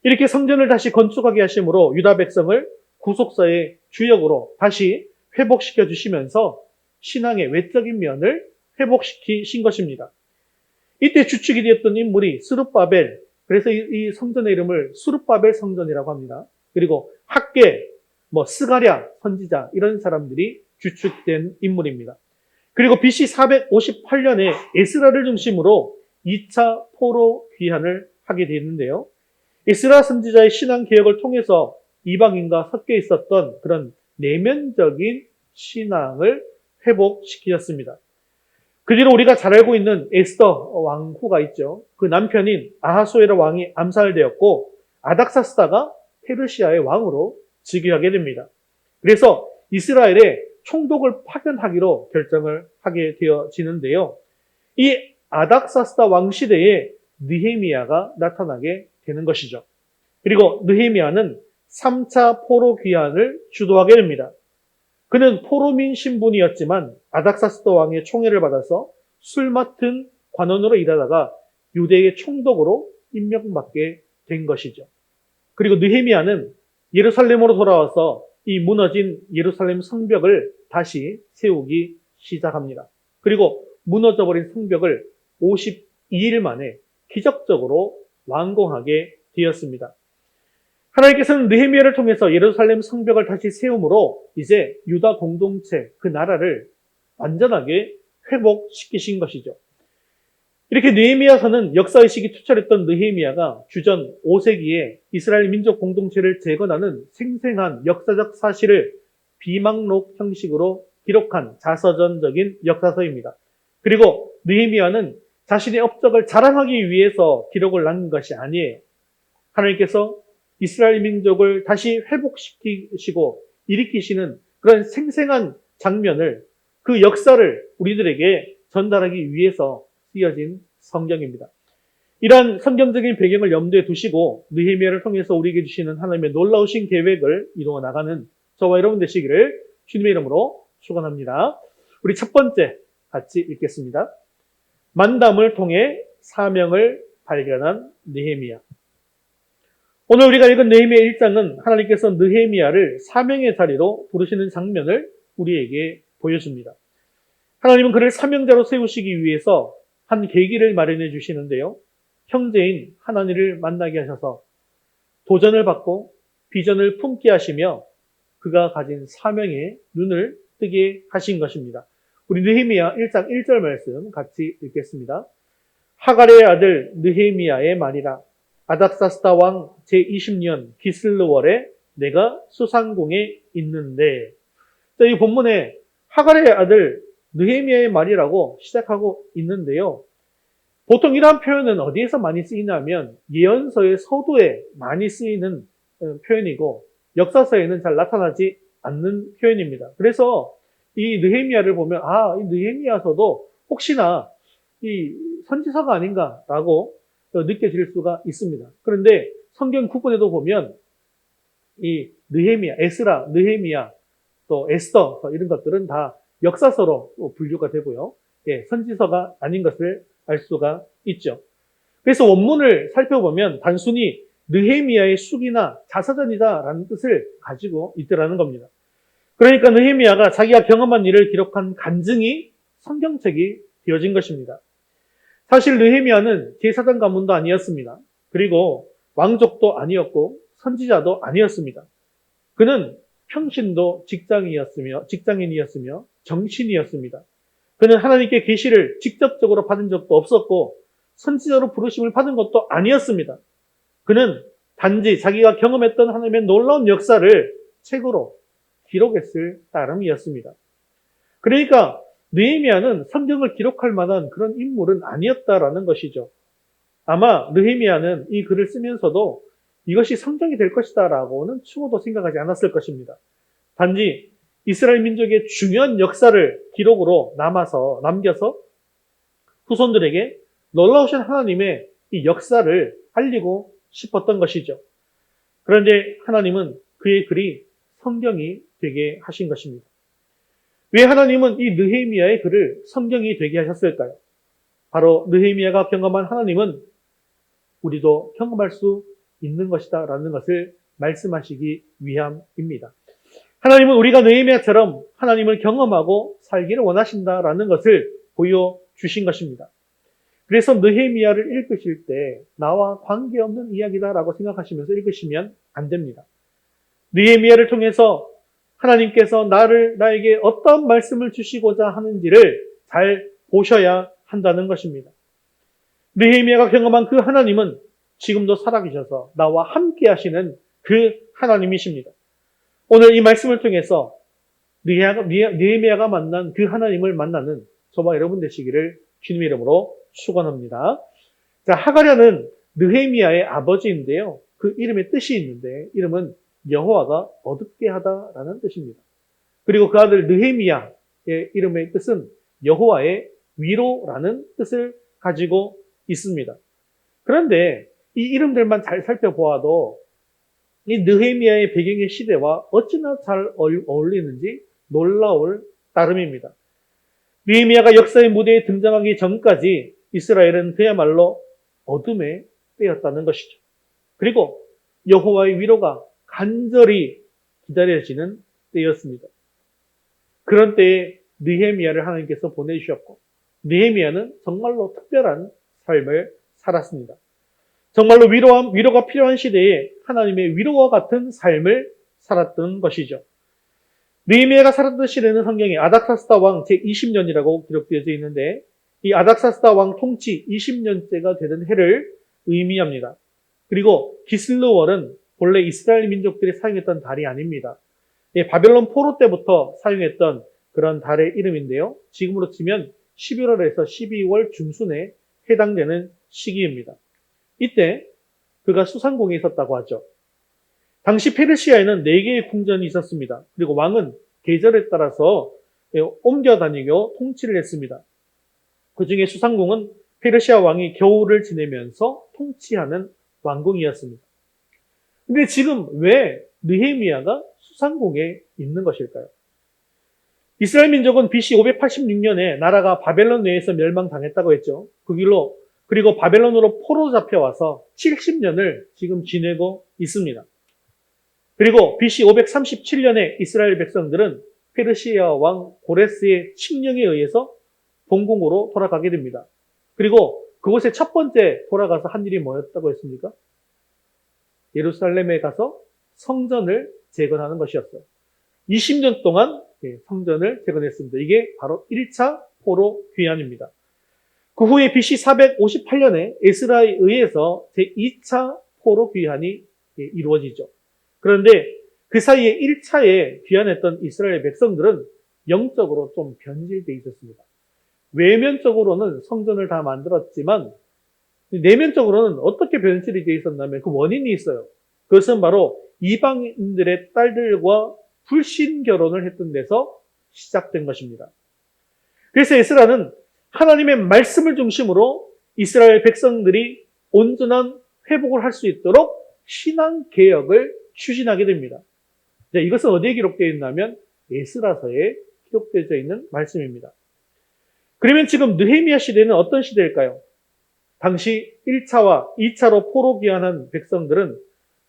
이렇게 성전을 다시 건축하게 하심으로 유다 백성을 구속사의 주역으로 다시 회복시켜 주시면서 신앙의 외적인 면을 회복시키신 것입니다. 이때 주축이 되었던 인물이 스룹바벨, 그래서 이 성전의 이름을 스룹바벨 성전이라고 합니다. 그리고 학계, 스가랴 선지자 이런 사람들이 주축된 인물입니다. 그리고 BC 458년에 에스라를 중심으로 2차 포로 귀환을 하게 되는데요. 에스라 선지자의 신앙 개혁을 통해서 이방인과 섞여 있었던 그런 내면적인 신앙을 회복시키셨습니다. 그 뒤로 우리가 잘 알고 있는 에스더 왕후가 있죠. 그 남편인 아하수에르 왕이 암살되었고 아닥사스다가 페르시아의 왕으로 즉위하게 됩니다. 그래서 이스라엘에 총독을 파견하기로 결정을 하게 되어지는데요. 이 아닥사스다 왕 시대에 느헤미야가 나타나게 되는 것이죠. 그리고 느헤미야는 3차 포로 귀환을 주도하게 됩니다. 그는 포로민 신분이었지만 아닥사스다 왕의 총애를 받아서 술 맡은 관원으로 일하다가 유대의 총독으로 임명받게 된 것이죠. 그리고 느헤미야는 예루살렘으로 돌아와서 이 무너진 예루살렘 성벽을 다시 세우기 시작합니다. 그리고 무너져버린 성벽을 52일 만에 기적적으로 완공하게 되었습니다. 하나님께서는 느헤미야를 통해서 예루살렘 성벽을 다시 세움으로 이제 유다 공동체, 그 나라를 완전하게 회복시키신 것이죠. 이렇게 느헤미야서는 역사의식이 투철했던 느헤미야가 주전 5세기에 이스라엘 민족 공동체를 재건하는 생생한 역사적 사실을 비망록 형식으로 기록한 자서전적인 역사서입니다. 그리고 느헤미야는 자신의 업적을 자랑하기 위해서 기록을 남긴 것이 아니에요. 하나님께서 이스라엘 민족을 다시 회복시키시고 일으키시는 그런 생생한 장면을, 그 역사를 우리들에게 전달하기 위해서 쓰여진 성경입니다. 이러한 성경적인 배경을 염두에 두시고 느헤미야를 통해서 우리에게 주시는 하나님의 놀라우신 계획을 이루어 나가는 저와 여러분 되시기를 주님의 이름으로 축원합니다. 우리 첫 번째 같이 읽겠습니다. 만담을 통해 사명을 발견한 느헤미야. 오늘 우리가 읽은 느헤미야 1장은 하나님께서 느헤미야를 사명의 자리로 부르시는 장면을 우리에게 보여줍니다. 하나님은 그를 사명자로 세우시기 위해서 한 계기를 마련해 주시는데요. 형제인 하나니를 만나게 하셔서 도전을 받고 비전을 품게 하시며 그가 가진 사명에 눈을 뜨게 하신 것입니다. 우리 느헤미야 1장 1절 말씀 같이 읽겠습니다. 하갈의 아들 느헤미야의 말이라. 아닥사스다 왕 제20년 기슬르월에 내가 수상궁에 있는데. 자, 이 본문에 하갈의 아들 느헤미야의 말이라고 시작하고 있는데요. 보통 이러한 표현은 어디에서 많이 쓰이냐면 예언서의 서두에 많이 쓰이는 표현이고 역사서에는 잘 나타나지 않는 표현입니다. 그래서 이 느헤미야를 보면 이 느헤미야서도 혹시나 이 선지서가 아닌가라고 느껴질 수가 있습니다. 그런데 성경 구분에도 보면 이 느헤미야, 에스라, 느헤미야, 또 에스더 이런 것들은 다 역사서로 분류가 되고요. 선지서가 아닌 것을 알 수가 있죠. 그래서 원문을 살펴보면 단순히 느헤미야의 숙이나 자서전이다라는 뜻을 가지고 있더라는 겁니다. 그러니까 느헤미야가 자기가 경험한 일을 기록한 간증이 성경책이 되어진 것입니다. 사실 느헤미야는 제사장 가문도 아니었습니다. 그리고 왕족도 아니었고 선지자도 아니었습니다. 그는 평신도 직장인이었으며 정신이었습니다. 그는 하나님께 계시를 직접적으로 받은 적도 없었고 선지자로 부르심을 받은 것도 아니었습니다. 그는 단지 자기가 경험했던 하나님의 놀라운 역사를 책으로 기록했을 따름이었습니다. 그러니까 느헤미야는 성경을 기록할 만한 그런 인물은 아니었다라는 것이죠. 아마 느헤미야는 이 글을 쓰면서도 이것이 성경이 될 것이다 라고는 추호도 생각하지 않았을 것입니다. 단지 이스라엘 민족의 중요한 역사를 기록으로 남겨서 후손들에게 놀라우신 하나님의 이 역사를 알리고 싶었던 것이죠. 그런데 하나님은 그의 글이 성경이 되게 하신 것입니다. 왜 하나님은 이 느헤미야의 글을 성경이 되게 하셨을까요? 바로 느헤미야가 경험한 하나님은 우리도 경험할 수 있는 것이다 라는 것을 말씀하시기 위함입니다. 하나님은 우리가 느헤미야처럼 하나님을 경험하고 살기를 원하신다라는 것을 보여주신 것입니다. 그래서 느헤미야를 읽으실 때 나와 관계없는 이야기다라고 생각하시면서 읽으시면 안 됩니다. 느헤미야를 통해서 하나님께서 나에게 어떤 말씀을 주시고자 하는지를 잘 보셔야 한다는 것입니다. 느헤미야가 경험한 그 하나님은 지금도 살아계셔서 나와 함께 하시는 그 하나님이십니다. 오늘 이 말씀을 통해서 느헤미야가 만난 그 하나님을 만나는 저와 여러분 되시기를 주님의 이름으로 축원합니다. 자, 하가랴는 느헤미야의 아버지인데요. 그 이름의 뜻이 있는데 이름은 여호와가 어둡게 하다라는 뜻입니다. 그리고 그 아들 느헤미야의 이름의 뜻은 여호와의 위로라는 뜻을 가지고 있습니다. 그런데 이 이름들만 잘 살펴보아도 이 느헤미야의 배경의 시대와 어찌나 잘 어울리는지 놀라울 따름입니다. 느헤미야가 역사의 무대에 등장하기 전까지 이스라엘은 그야말로 어둠의 때였다는 것이죠. 그리고 여호와의 위로가 간절히 기다려지는 때였습니다. 그런 때에 느헤미야를 하나님께서 보내주셨고 느헤미야는 정말로 특별한 삶을 살았습니다. 정말로 위로가 필요한 시대에 하나님의 위로와 같은 삶을 살았던 것이죠. 느헤미야가 살았던 시대는 성경에 아닥사스다 왕 제20년이라고 기록되어져 있는데 이 아닥사스다 왕 통치 20년째가 되는 해를 의미합니다. 그리고 기슬르월은 본래 이스라엘 민족들이 사용했던 달이 아닙니다. 바벨론 포로 때부터 사용했던 그런 달의 이름인데요. 지금으로 치면 11월에서 12월 중순에 해당되는 시기입니다. 이때 그가 수상궁에 있었다고 하죠. 당시 페르시아에는 4개의 궁전이 있었습니다. 그리고 왕은 계절에 따라서 옮겨 다니고 통치를 했습니다. 그 중에 수상궁은 페르시아 왕이 겨울을 지내면서 통치하는 왕궁이었습니다. 근데 지금 왜 느헤미야가 수상궁에 있는 것일까요? 이스라엘 민족은 BC 586년에 나라가 바벨론에 의해서 멸망당했다고 했죠. 그리고 바벨론으로 포로 잡혀와서 70년을 지금 지내고 있습니다. 그리고 BC 537년에 이스라엘 백성들은 페르시아 왕 고레스의 칙령에 의해서 본궁으로 돌아가게 됩니다. 그리고 그곳에 첫 번째 돌아가서 한 일이 뭐였다고 했습니까? 예루살렘에 가서 성전을 재건하는 것이었어요. 20년 동안 성전을 재건했습니다. 이게 바로 1차 포로 귀환입니다. 그 후에 BC 458년에 에스라에 의해서 제2차 포로 귀환이 이루어지죠. 그런데 그 사이에 1차에 귀환했던 이스라엘 백성들은 영적으로 좀 변질되어 있었습니다. 외면적으로는 성전을 다 만들었지만 내면적으로는 어떻게 변질이 되어 있었냐면 그 원인이 있어요. 그것은 바로 이방인들의 딸들과 불신 결혼을 했던 데서 시작된 것입니다. 그래서 에스라는 하나님의 말씀을 중심으로 이스라엘 백성들이 온전한 회복을 할 수 있도록 신앙 개혁을 추진하게 됩니다. 이것은 어디에 기록되어 있냐면 에스라서에 기록되어 있는 말씀입니다. 그러면 지금 느헤미야 시대는 어떤 시대일까요? 당시 1차와 2차로 포로 귀환한 백성들은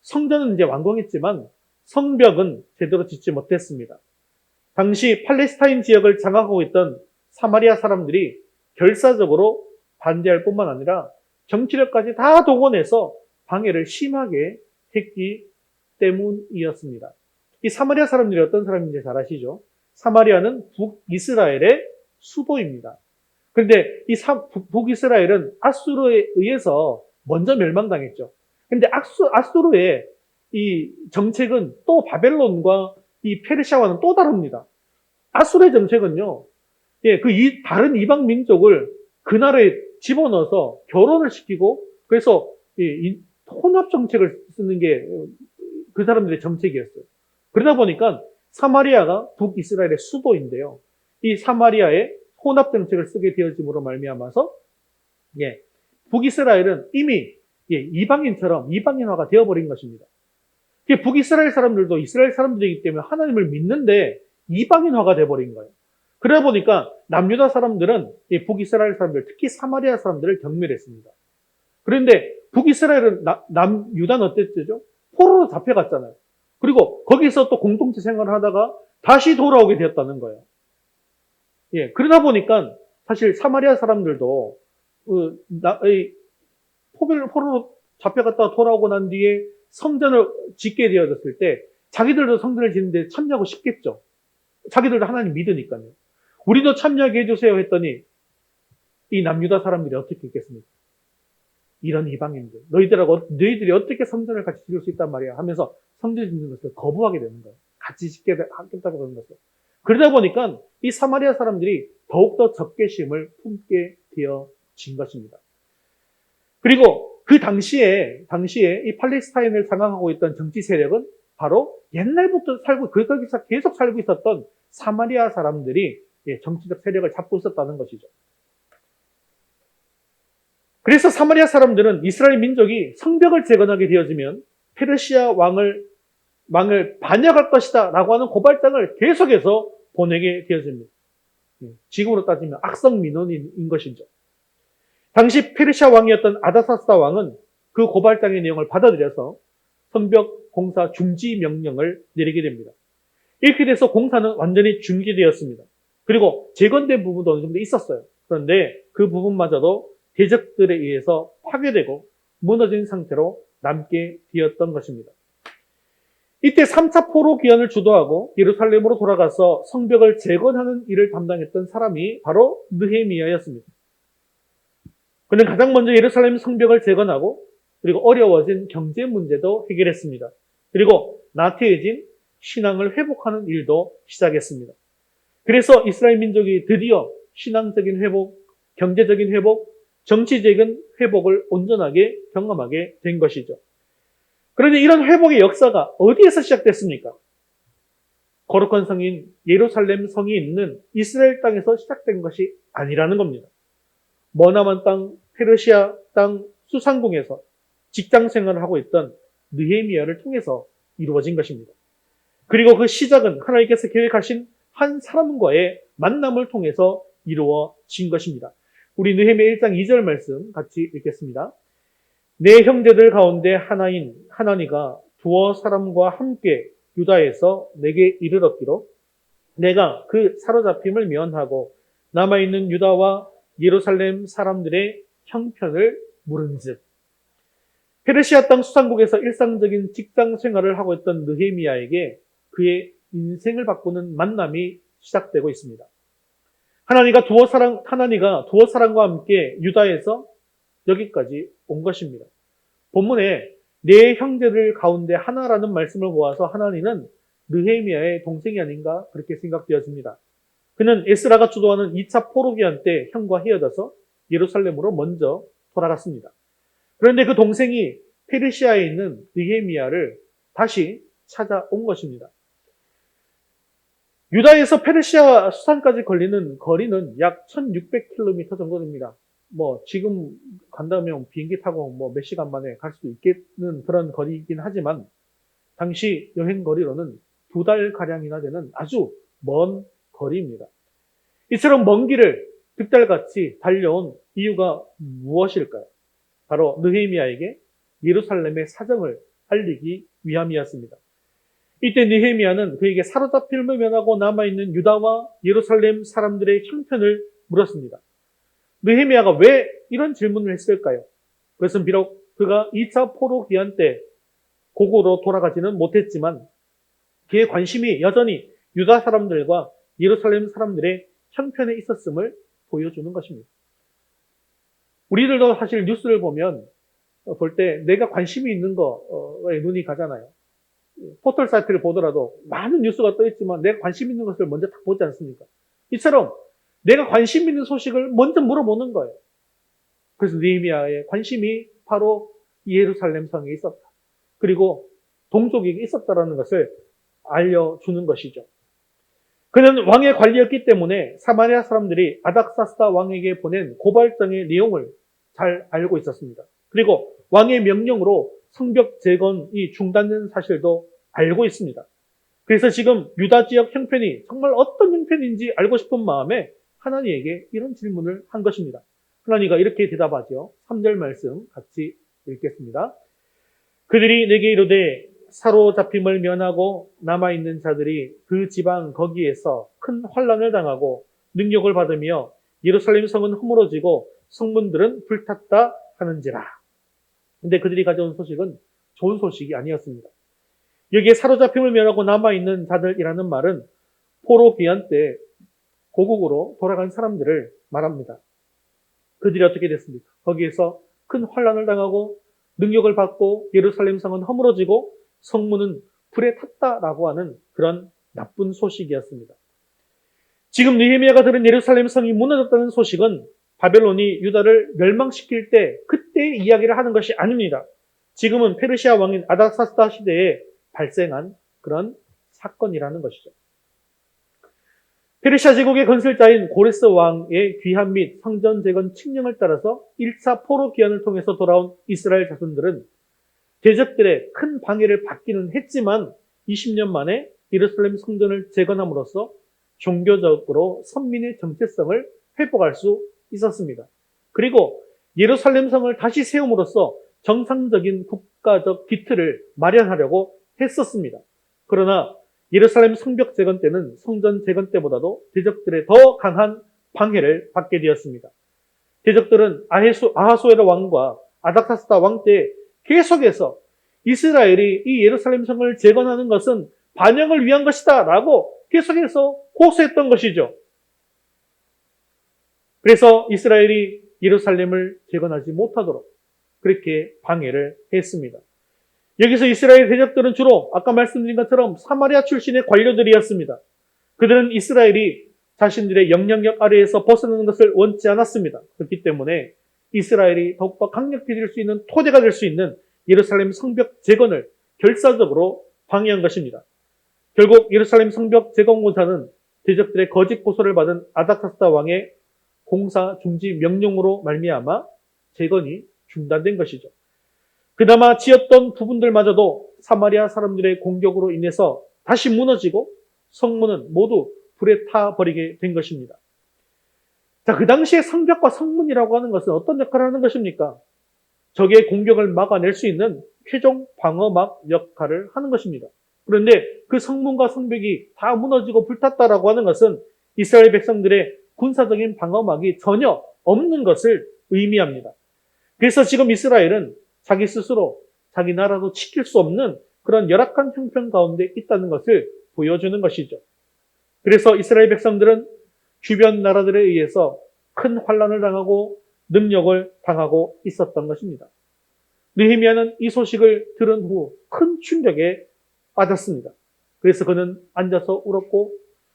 성전은 이제 완공했지만 성벽은 제대로 짓지 못했습니다. 당시 팔레스타인 지역을 장악하고 있던 사마리아 사람들이 결사적으로 반대할 뿐만 아니라 정치력까지 다 동원해서 방해를 심하게 했기 때문이었습니다. 이 사마리아 사람들이 어떤 사람인지 잘 아시죠? 사마리아는 북이스라엘의 수도입니다. 그런데 이 북이스라엘은 아수르에 의해서 먼저 멸망당했죠. 그런데 아수르의 이 정책은 또 바벨론과 이 페르시아와는 또 다릅니다. 아수르의 정책은요, 다른 이방 민족을 그 나라에 집어넣어서 결혼을 시키고 그래서 이 혼합 정책을 쓰는 게 그 사람들의 정책이었어요. 그러다 보니까 사마리아가 북이스라엘의 수도인데요. 이 사마리아의 혼합 정책을 쓰게 되어짐으로 말미암아서 북이스라엘은 이미 이방인처럼 이방인화가 되어버린 것입니다. 북이스라엘 사람들도 이스라엘 사람들이기 때문에 하나님을 믿는데 이방인화가 되어버린 거예요. 그러다 보니까 남유다 사람들은 북이스라엘 사람들, 특히 사마리아 사람들을 경멸했습니다. 그런데 북이스라엘은 남유다는 어땠죠? 포로로 잡혀갔잖아요. 그리고 거기서 또 공동체 생활을 하다가 다시 돌아오게 되었다는 거예요. 그러다 보니까 사실 사마리아 사람들도 포로로 잡혀갔다가 돌아오고 난 뒤에 성전을 짓게 되어졌을 때 자기들도 성전을 짓는데 참여하고 싶겠죠. 자기들도 하나님 믿으니까요. 우리도 참여하게 해주세요 했더니 이 남유다 사람들이 어떻게 했겠습니까? 이런 이방인들, 너희들이 어떻게 성전을 같이 지을 수 있단 말이야 하면서 성전 짓는 것을 거부하게 되는 거예요. 같이 짓게 하겠다고 하는 것을. 그러다 보니까 이 사마리아 사람들이 더욱더 적개심을 품게 되어진 것입니다. 그리고 그 당시에 이 팔레스타인을 장악하고 있던 정치 세력은 바로 옛날부터 거기서 계속 살고 있었던 사마리아 사람들이 정치적 세력을 잡고 있었다는 것이죠. 그래서 사마리아 사람들은 이스라엘 민족이 성벽을 재건하게 되어지면 페르시아 왕을 반역할 것이다 라고 하는 고발장을 계속해서 보내게 되어집니다. 지금으로 따지면 악성 민원인 것이죠. 당시 페르시아 왕이었던 아다사스다 왕은 그 고발장의 내용을 받아들여서 성벽 공사 중지 명령을 내리게 됩니다. 이렇게 돼서 공사는 완전히 중지되었습니다. 그리고 재건된 부분도 어느 정도 있었어요. 그런데 그 부분마저도 대적들에 의해서 파괴되고 무너진 상태로 남게 되었던 것입니다. 이때 3차 포로 귀환을 주도하고 예루살렘으로 돌아가서 성벽을 재건하는 일을 담당했던 사람이 바로 느헤미야였습니다. 그는 가장 먼저 예루살렘 성벽을 재건하고 그리고 어려워진 경제 문제도 해결했습니다. 그리고 나태해진 신앙을 회복하는 일도 시작했습니다. 그래서 이스라엘 민족이 드디어 신앙적인 회복, 경제적인 회복, 정치적인 회복을 온전하게 경험하게 된 것이죠. 그런데 이런 회복의 역사가 어디에서 시작됐습니까? 거룩한 성인 예루살렘 성이 있는 이스라엘 땅에서 시작된 것이 아니라는 겁니다. 머나만 땅 페르시아 땅 수산궁에서 직장 생활을 하고 있던 느헤미야를 통해서 이루어진 것입니다. 그리고 그 시작은 하나님께서 계획하신 한 사람과의 만남을 통해서 이루어진 것입니다. 우리 느헤미야 1장 2절 말씀 같이 읽겠습니다. 내 형제들 가운데 하나인 하나니가 두어 사람과 함께 유다에서 내게 이르렀기로 내가 그 사로잡힘을 면하고 남아있는 유다와 예루살렘 사람들의 형편을 물은즉. 페르시아 땅 수산국에서 일상적인 직장 생활을 하고 있던 느헤미야에게 그의 인생을 바꾸는 만남이 시작되고 있습니다. 하나니가 두어 사람과 함께 유다에서 여기까지 온 것입니다. 본문에 내 형제들 가운데 하나라는 말씀을 보아서 하나님은 느헤미야의 동생이 아닌가 그렇게 생각되어집니다. 그는 에스라가 주도하는 2차 포로기한 때 형과 헤어져서 예루살렘으로 먼저 돌아갔습니다. 그런데 그 동생이 페르시아에 있는 느헤미야를 다시 찾아온 것입니다. 유다에서 페르시아 수산까지 걸리는 거리는 약 1600km 정도 됩니다. 지금 간다면 비행기 타고 몇 시간 만에 갈 수도 있겠는 그런 거리이긴 하지만 당시 여행 거리로는 2달가량이나 되는 아주 먼 거리입니다. 이처럼 먼 길을 득달같이 달려온 이유가 무엇일까요? 바로 느헤미야에게 예루살렘의 사정을 알리기 위함이었습니다. 이때 느헤미야는 그에게 사로잡힘을 면하고 남아있는 유다와 예루살렘 사람들의 형편을 물었습니다. 느헤미야가 왜 이런 질문을 했을까요? 그것은 비록 그가 2차 포로 기한 때 고국으로 돌아가지는 못했지만 그의 관심이 여전히 유다 사람들과 예루살렘 사람들의 형편에 있었음을 보여주는 것입니다. 우리들도 사실 뉴스를 볼 때 내가 관심이 있는 거에 눈이 가잖아요. 포털 사이트를 보더라도 많은 뉴스가 떠있지만 내가 관심 있는 것을 먼저 다 보지 않습니까? 이처럼 내가 관심 있는 소식을 먼저 물어보는 거예요. 그래서 느헤미야의 관심이 바로 예루살렘 성에 있었다. 그리고 동족에게 있었다라는 것을 알려주는 것이죠. 그는 왕의 관리였기 때문에 사마리아 사람들이 아닥사스다 왕에게 보낸 고발장의 내용을 잘 알고 있었습니다. 그리고 왕의 명령으로 성벽 재건이 중단된 사실도 알고 있습니다. 그래서 지금 유다 지역 형편이 정말 어떤 형편인지 알고 싶은 마음에 하나님에게 이런 질문을 한 것입니다. 하나님가 이렇게 대답하죠. 3절 말씀 같이 읽겠습니다. 그들이 내게 이르되 사로잡힘을 면하고 남아있는 자들이 그 지방 거기에서 큰 환난을 당하고 능력을 받으며 예루살렘 성은 허물어지고 성문들은 불탔다 하는지라. 근데 그들이 가져온 소식은 좋은 소식이 아니었습니다. 여기에 사로잡힘을 면하고 남아있는 자들이라는 말은 포로 귀환 때 고국으로 돌아간 사람들을 말합니다. 그들이 어떻게 됐습니까? 거기에서 큰 환난을 당하고 능력을 받고 예루살렘 성은 허물어지고 성문은 불에 탔다라고 하는 그런 나쁜 소식이었습니다. 지금 느헤미야가 들은 예루살렘 성이 무너졌다는 소식은 바벨론이 유다를 멸망시킬 때 그때의 이야기를 하는 것이 아닙니다. 지금은 페르시아 왕인 아닥사스다 시대에 발생한 그런 사건이라는 것이죠. 페르시아 제국의 건설자인 고레스 왕의 귀환 및 성전 재건 칙령을 따라서 1차 포로 귀환을 통해서 돌아온 이스라엘 자손들은 대적들의 큰 방해를 받기는 했지만 20년 만에 예루살렘 성전을 재건함으로써 종교적으로 선민의 정체성을 회복할 수 있었습니다. 그리고 예루살렘 성을 다시 세움으로써 정상적인 국가적 기틀을 마련하려고 했었습니다. 그러나 예루살렘 성벽 재건 때는 성전 재건 때보다도 대적들의 더 강한 방해를 받게 되었습니다. 대적들은 아하수에로 왕과 아닥사스다 왕 때 계속해서 이스라엘이 이 예루살렘 성을 재건하는 것은 반영을 위한 것이다 라고 계속해서 고소했던 것이죠. 그래서 이스라엘이 예루살렘을 재건하지 못하도록 그렇게 방해를 했습니다. 여기서 이스라엘 대적들은 주로 아까 말씀드린 것처럼 사마리아 출신의 관료들이었습니다. 그들은 이스라엘이 자신들의 영향력 아래에서 벗어나는 것을 원치 않았습니다. 그렇기 때문에 이스라엘이 더욱더 강력해질 수 있는 토대가 될 수 있는 예루살렘 성벽 재건을 결사적으로 방해한 것입니다. 결국 예루살렘 성벽 재건 공사는 대적들의 거짓 고소를 받은 아닥사스다 왕의 공사 중지 명령으로 말미암아 재건이 중단된 것이죠. 그나마 지었던 부분들마저도 사마리아 사람들의 공격으로 인해서 다시 무너지고 성문은 모두 불에 타버리게 된 것입니다. 자, 그 당시에 성벽과 성문이라고 하는 것은 어떤 역할을 하는 것입니까? 적의 공격을 막아낼 수 있는 최종 방어막 역할을 하는 것입니다. 그런데 그 성문과 성벽이 다 무너지고 불탔다라고 하는 것은 이스라엘 백성들의 군사적인 방어막이 전혀 없는 것을 의미합니다. 그래서 지금 이스라엘은 자기 스스로 자기 나라도 지킬 수 없는 그런 열악한 형편 가운데 있다는 것을 보여주는 것이죠. 그래서 이스라엘 백성들은 주변 나라들에 의해서 큰 환란을 당하고 능력을 당하고 있었던 것입니다. 느헤미야는 이 소식을 들은 후 큰 충격에 빠졌습니다. 그래서 그는 앉아서 울었고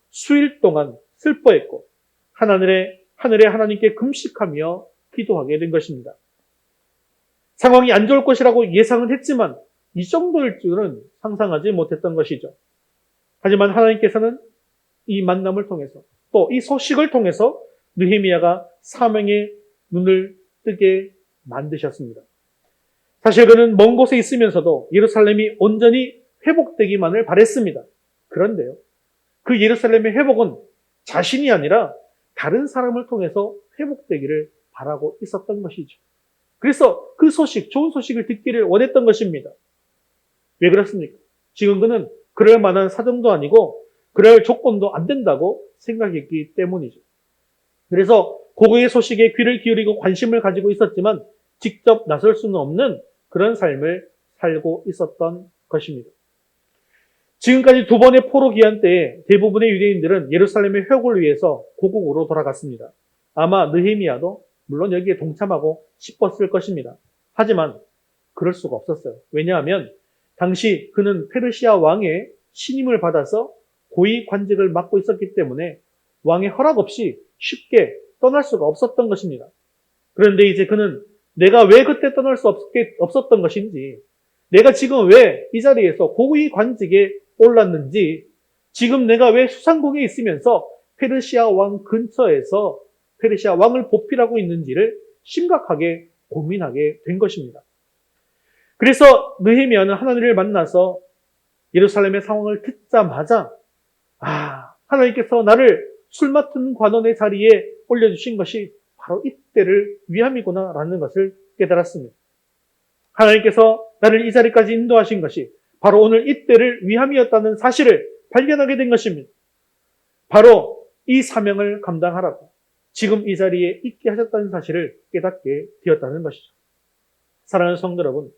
수일 동안 슬퍼했고 하늘에 하나님께 금식하며 기도하게 된 것입니다. 상황이 안 좋을 것이라고 예상은 했지만 이 정도일 줄은 상상하지 못했던 것이죠. 하지만 하나님께서는 이 만남을 통해서 또 이 소식을 통해서 느헤미야가 사명의 눈을 뜨게 만드셨습니다. 사실 그는 먼 곳에 있으면서도 예루살렘이 온전히 회복되기만을 바랬습니다. 그런데요, 그 예루살렘의 회복은 자신이 아니라 다른 사람을 통해서 회복되기를 바라고 있었던 것이죠. 그래서 그 소식, 좋은 소식을 듣기를 원했던 것입니다. 왜 그렇습니까? 지금 그는 그럴 만한 사정도 아니고 그럴 조건도 안 된다고 생각했기 때문이죠. 그래서 고국의 소식에 귀를 기울이고 관심을 가지고 있었지만 직접 나설 수는 없는 그런 삶을 살고 있었던 것입니다. 지금까지 두 번의 포로 기한 때에 대부분의 유대인들은 예루살렘의 회복을 위해서 고국으로 돌아갔습니다. 아마 느헤미야도 물론 여기에 동참하고 싶었을 것입니다. 하지만 그럴 수가 없었어요. 왜냐하면 당시 그는 페르시아 왕의 신임을 받아서 고위 관직을 맡고 있었기 때문에 왕의 허락 없이 쉽게 떠날 수가 없었던 것입니다. 그런데 이제 그는 내가 왜 그때 떠날 수 없었던 것인지, 내가 지금 왜 이 자리에서 고위 관직에 올랐는지, 지금 내가 왜 수상궁에 있으면서 페르시아 왕 근처에서 페르시아 왕을 보필하고 있는지를 심각하게 고민하게 된 것입니다. 그래서 느헤미야는 하나님을 만나서 예루살렘의 상황을 듣자마자 하나님께서 나를 술 맡은 관원의 자리에 올려주신 것이 바로 이때를 위함이구나 라는 것을 깨달았습니다. 하나님께서 나를 이 자리까지 인도하신 것이 바로 오늘 이때를 위함이었다는 사실을 발견하게 된 것입니다. 바로 이 사명을 감당하라고 지금 이 자리에 있게 하셨다는 사실을 깨닫게 되었다는 것이죠. 사랑하는 성도 여러분,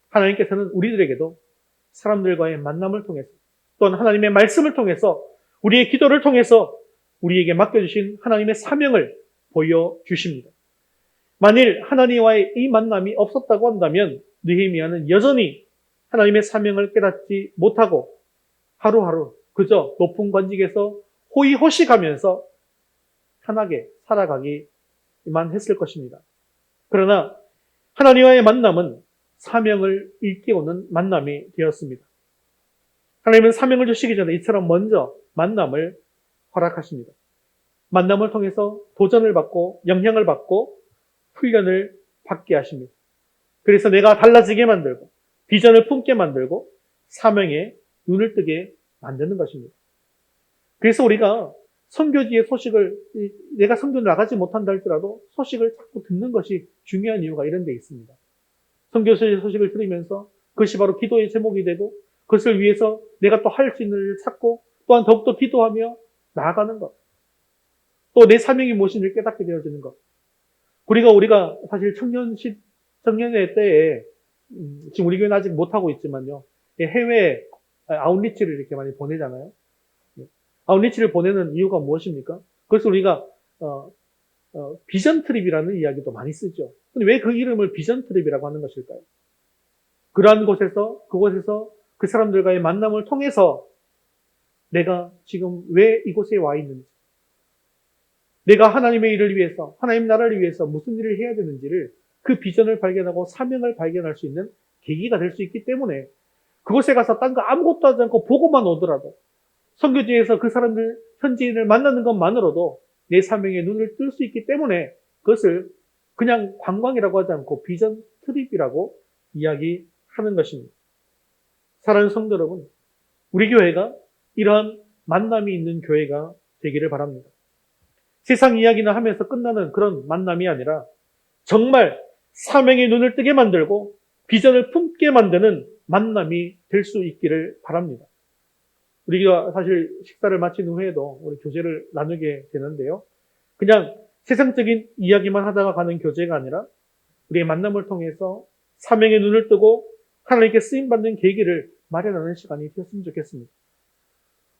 하나님께서는 우리들에게도 사람들과의 만남을 통해서 또한 하나님의 말씀을 통해서 우리의 기도를 통해서 우리에게 맡겨주신 하나님의 사명을 보여주십니다. 만일 하나님과의 이 만남이 없었다고 한다면 느헤미야는 여전히 하나님의 사명을 깨닫지 못하고 하루하루 그저 높은 관직에서 호의호식하면서 편하게 살아가기만 했을 것입니다. 그러나 하나님과의 만남은 사명을 일깨우는 만남이 되었습니다. 하나님은 사명을 주시기 전에 이처럼 먼저 만남을 허락하십니다. 만남을 통해서 도전을 받고 영향을 받고 훈련을 받게 하십니다. 그래서 내가 달라지게 만들고 비전을 품게 만들고 사명에 눈을 뜨게 만드는 것입니다. 그래서 우리가 선교지의 소식을, 내가 선교를 나가지 못한다 할지라도 소식을 자꾸 듣는 것이 중요한 이유가 이런 데 있습니다. 선교지의 소식을 들으면서 그것이 바로 기도의 제목이 되고 그것을 위해서 내가 또 할 수 있는 일을 찾고 또한 더욱더 기도하며 나아가는 것. 또 내 사명이 무엇인지를 깨닫게 되어지는 것. 우리가 사실 청년의 때에 지금 우리 교회는 아직 못하고 있지만요. 해외 아웃리치를 이렇게 많이 보내잖아요. 아웃리치를 보내는 이유가 무엇입니까? 그래서 우리가 비전 트립이라는 이야기도 많이 쓰죠. 근데 왜 그 이름을 비전 트립이라고 하는 것일까요? 그러한 그곳에서 그 사람들과의 만남을 통해서 내가 지금 왜 이곳에 와 있는지, 내가 하나님의 일을 위해서, 하나님 나라를 위해서 무슨 일을 해야 되는지를 그 비전을 발견하고 사명을 발견할 수 있는 계기가 될 수 있기 때문에 그곳에 가서 딴 거 아무것도 하지 않고 보고만 오더라도 선교지에서 그 사람들, 현지인을 만나는 것만으로도 내 사명에 눈을 뜰 수 있기 때문에 그것을 그냥 관광이라고 하지 않고 비전 트립이라고 이야기하는 것입니다. 사랑하는 성도 여러분, 우리 교회가 이러한 만남이 있는 교회가 되기를 바랍니다. 세상 이야기나 하면서 끝나는 그런 만남이 아니라 정말 사명의 눈을 뜨게 만들고 비전을 품게 만드는 만남이 될 수 있기를 바랍니다. 우리가 사실 식사를 마친 후에도 우리 교제를 나누게 되는데요. 그냥 세상적인 이야기만 하다가 가는 교제가 아니라 우리의 만남을 통해서 사명의 눈을 뜨고 하나님께 쓰임받는 계기를 마련하는 시간이 되었으면 좋겠습니다.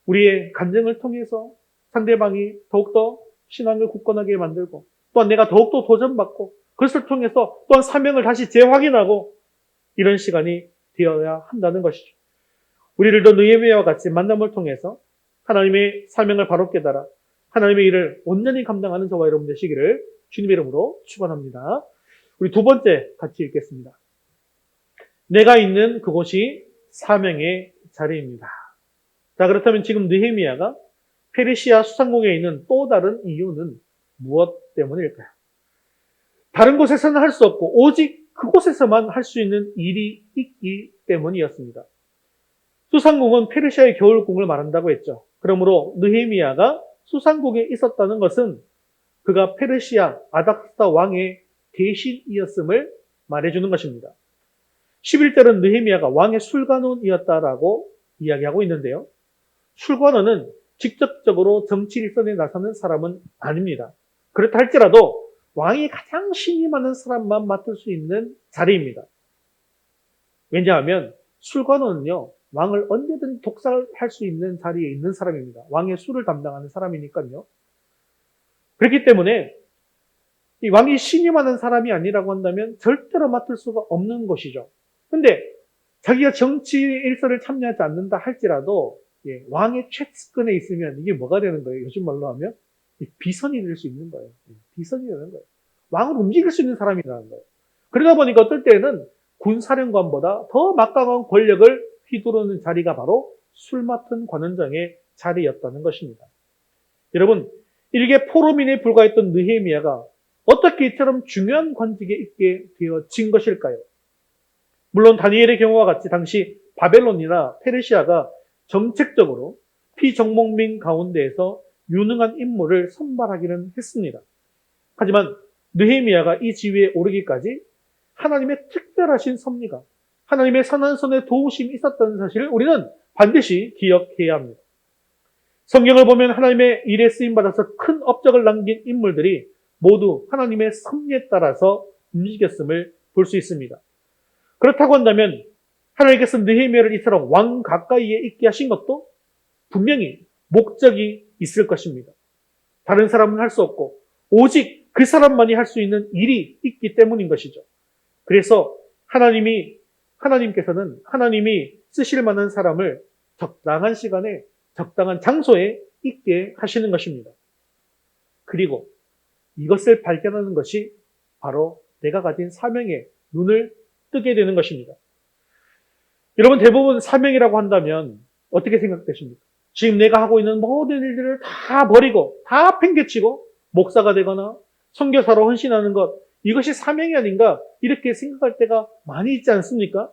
우리의 간증을 통해서 상대방이 더욱더 신앙을 굳건하게 만들고 또한 내가 더욱더 도전받고 그것을 통해서 또한 사명을 다시 재확인하고 이런 시간이 되어야 한다는 것이죠. 우리들도 느헤미야와 같이 만남을 통해서 하나님의 사명을 바로 깨달아 하나님의 일을 온전히 감당하는 저와 여러분 되시기를 주님의 이름으로 축원합니다. 우리 두 번째 같이 읽겠습니다. 내가 있는 그곳이 사명의 자리입니다. 자, 그렇다면 지금 느헤미야가 페르시아 수상궁에 있는 또 다른 이유는 무엇 때문일까요? 다른 곳에서는 할 수 없고 오직 그곳에서만 할 수 있는 일이 있기 때문이었습니다. 수상궁은 페르시아의 겨울궁을 말한다고 했죠. 그러므로 느헤미야가 수상궁에 있었다는 것은 그가 페르시아 아닥사 왕의 대신이었음을 말해주는 것입니다. 11절은 느헤미야가 왕의 술관원이었다라고 이야기하고 있는데요. 술관원은 직접적으로 정치 일선에 나서는 사람은 아닙니다. 그렇다 할지라도 왕이 가장 신이 많은 사람만 맡을 수 있는 자리입니다. 왜냐하면 술관원은요, 왕을 언제든 독살할 수 있는 자리에 있는 사람입니다. 왕의 술을 담당하는 사람이니까요. 그렇기 때문에 이 왕이 신이 많은 사람이 아니라고 한다면 절대로 맡을 수가 없는 것이죠. 근데 자기가 정치 일선을 참여하지 않는다 할지라도 왕의 최측근에 있으면 이게 뭐가 되는 거예요? 요즘 말로 하면 비선이 될 수 있는 거예요. 비선이 되는 거예요. 왕을 움직일 수 있는 사람이라는 거예요. 그러다 보니까 어떨 때는 군사령관보다 더 막강한 권력을 휘두르는 자리가 바로 술 맡은 관원장의 자리였다는 것입니다. 여러분, 일개 포로민에 불과했던 느헤미야가 어떻게 이처럼 중요한 관직에 있게 되어진 것일까요? 물론 다니엘의 경우와 같이 당시 바벨론이나 페르시아가 정책적으로 피정복민 가운데에서 유능한 인물을 선발하기는 했습니다. 하지만 느헤미야가 이 지위에 오르기까지 하나님의 특별하신 섭리가 하나님의 선한 손에 도우심이 있었다는 사실을 우리는 반드시 기억해야 합니다. 성경을 보면 하나님의 일에 쓰임받아서 큰 업적을 남긴 인물들이 모두 하나님의 섭리에 따라서 움직였음을 볼 수 있습니다. 그렇다고 한다면 하나님께서 느헤미야를 이처럼 왕 가까이에 있게 하신 것도 분명히 목적이 있을 것입니다. 다른 사람은 할 수 없고 오직 그 사람만이 할 수 있는 일이 있기 때문인 것이죠. 그래서 하나님께서는 하나님이 쓰실 만한 사람을 적당한 시간에 적당한 장소에 있게 하시는 것입니다. 그리고 이것을 발견하는 것이 바로 내가 가진 사명에 눈을 뜨게 되는 것입니다. 여러분, 대부분 사명이라고 한다면 어떻게 생각되십니까? 지금 내가 하고 있는 모든 일들을 다 버리고 다 팽개치고 목사가 되거나 선교사로 헌신하는 것, 이것이 사명이 아닌가 이렇게 생각할 때가 많이 있지 않습니까?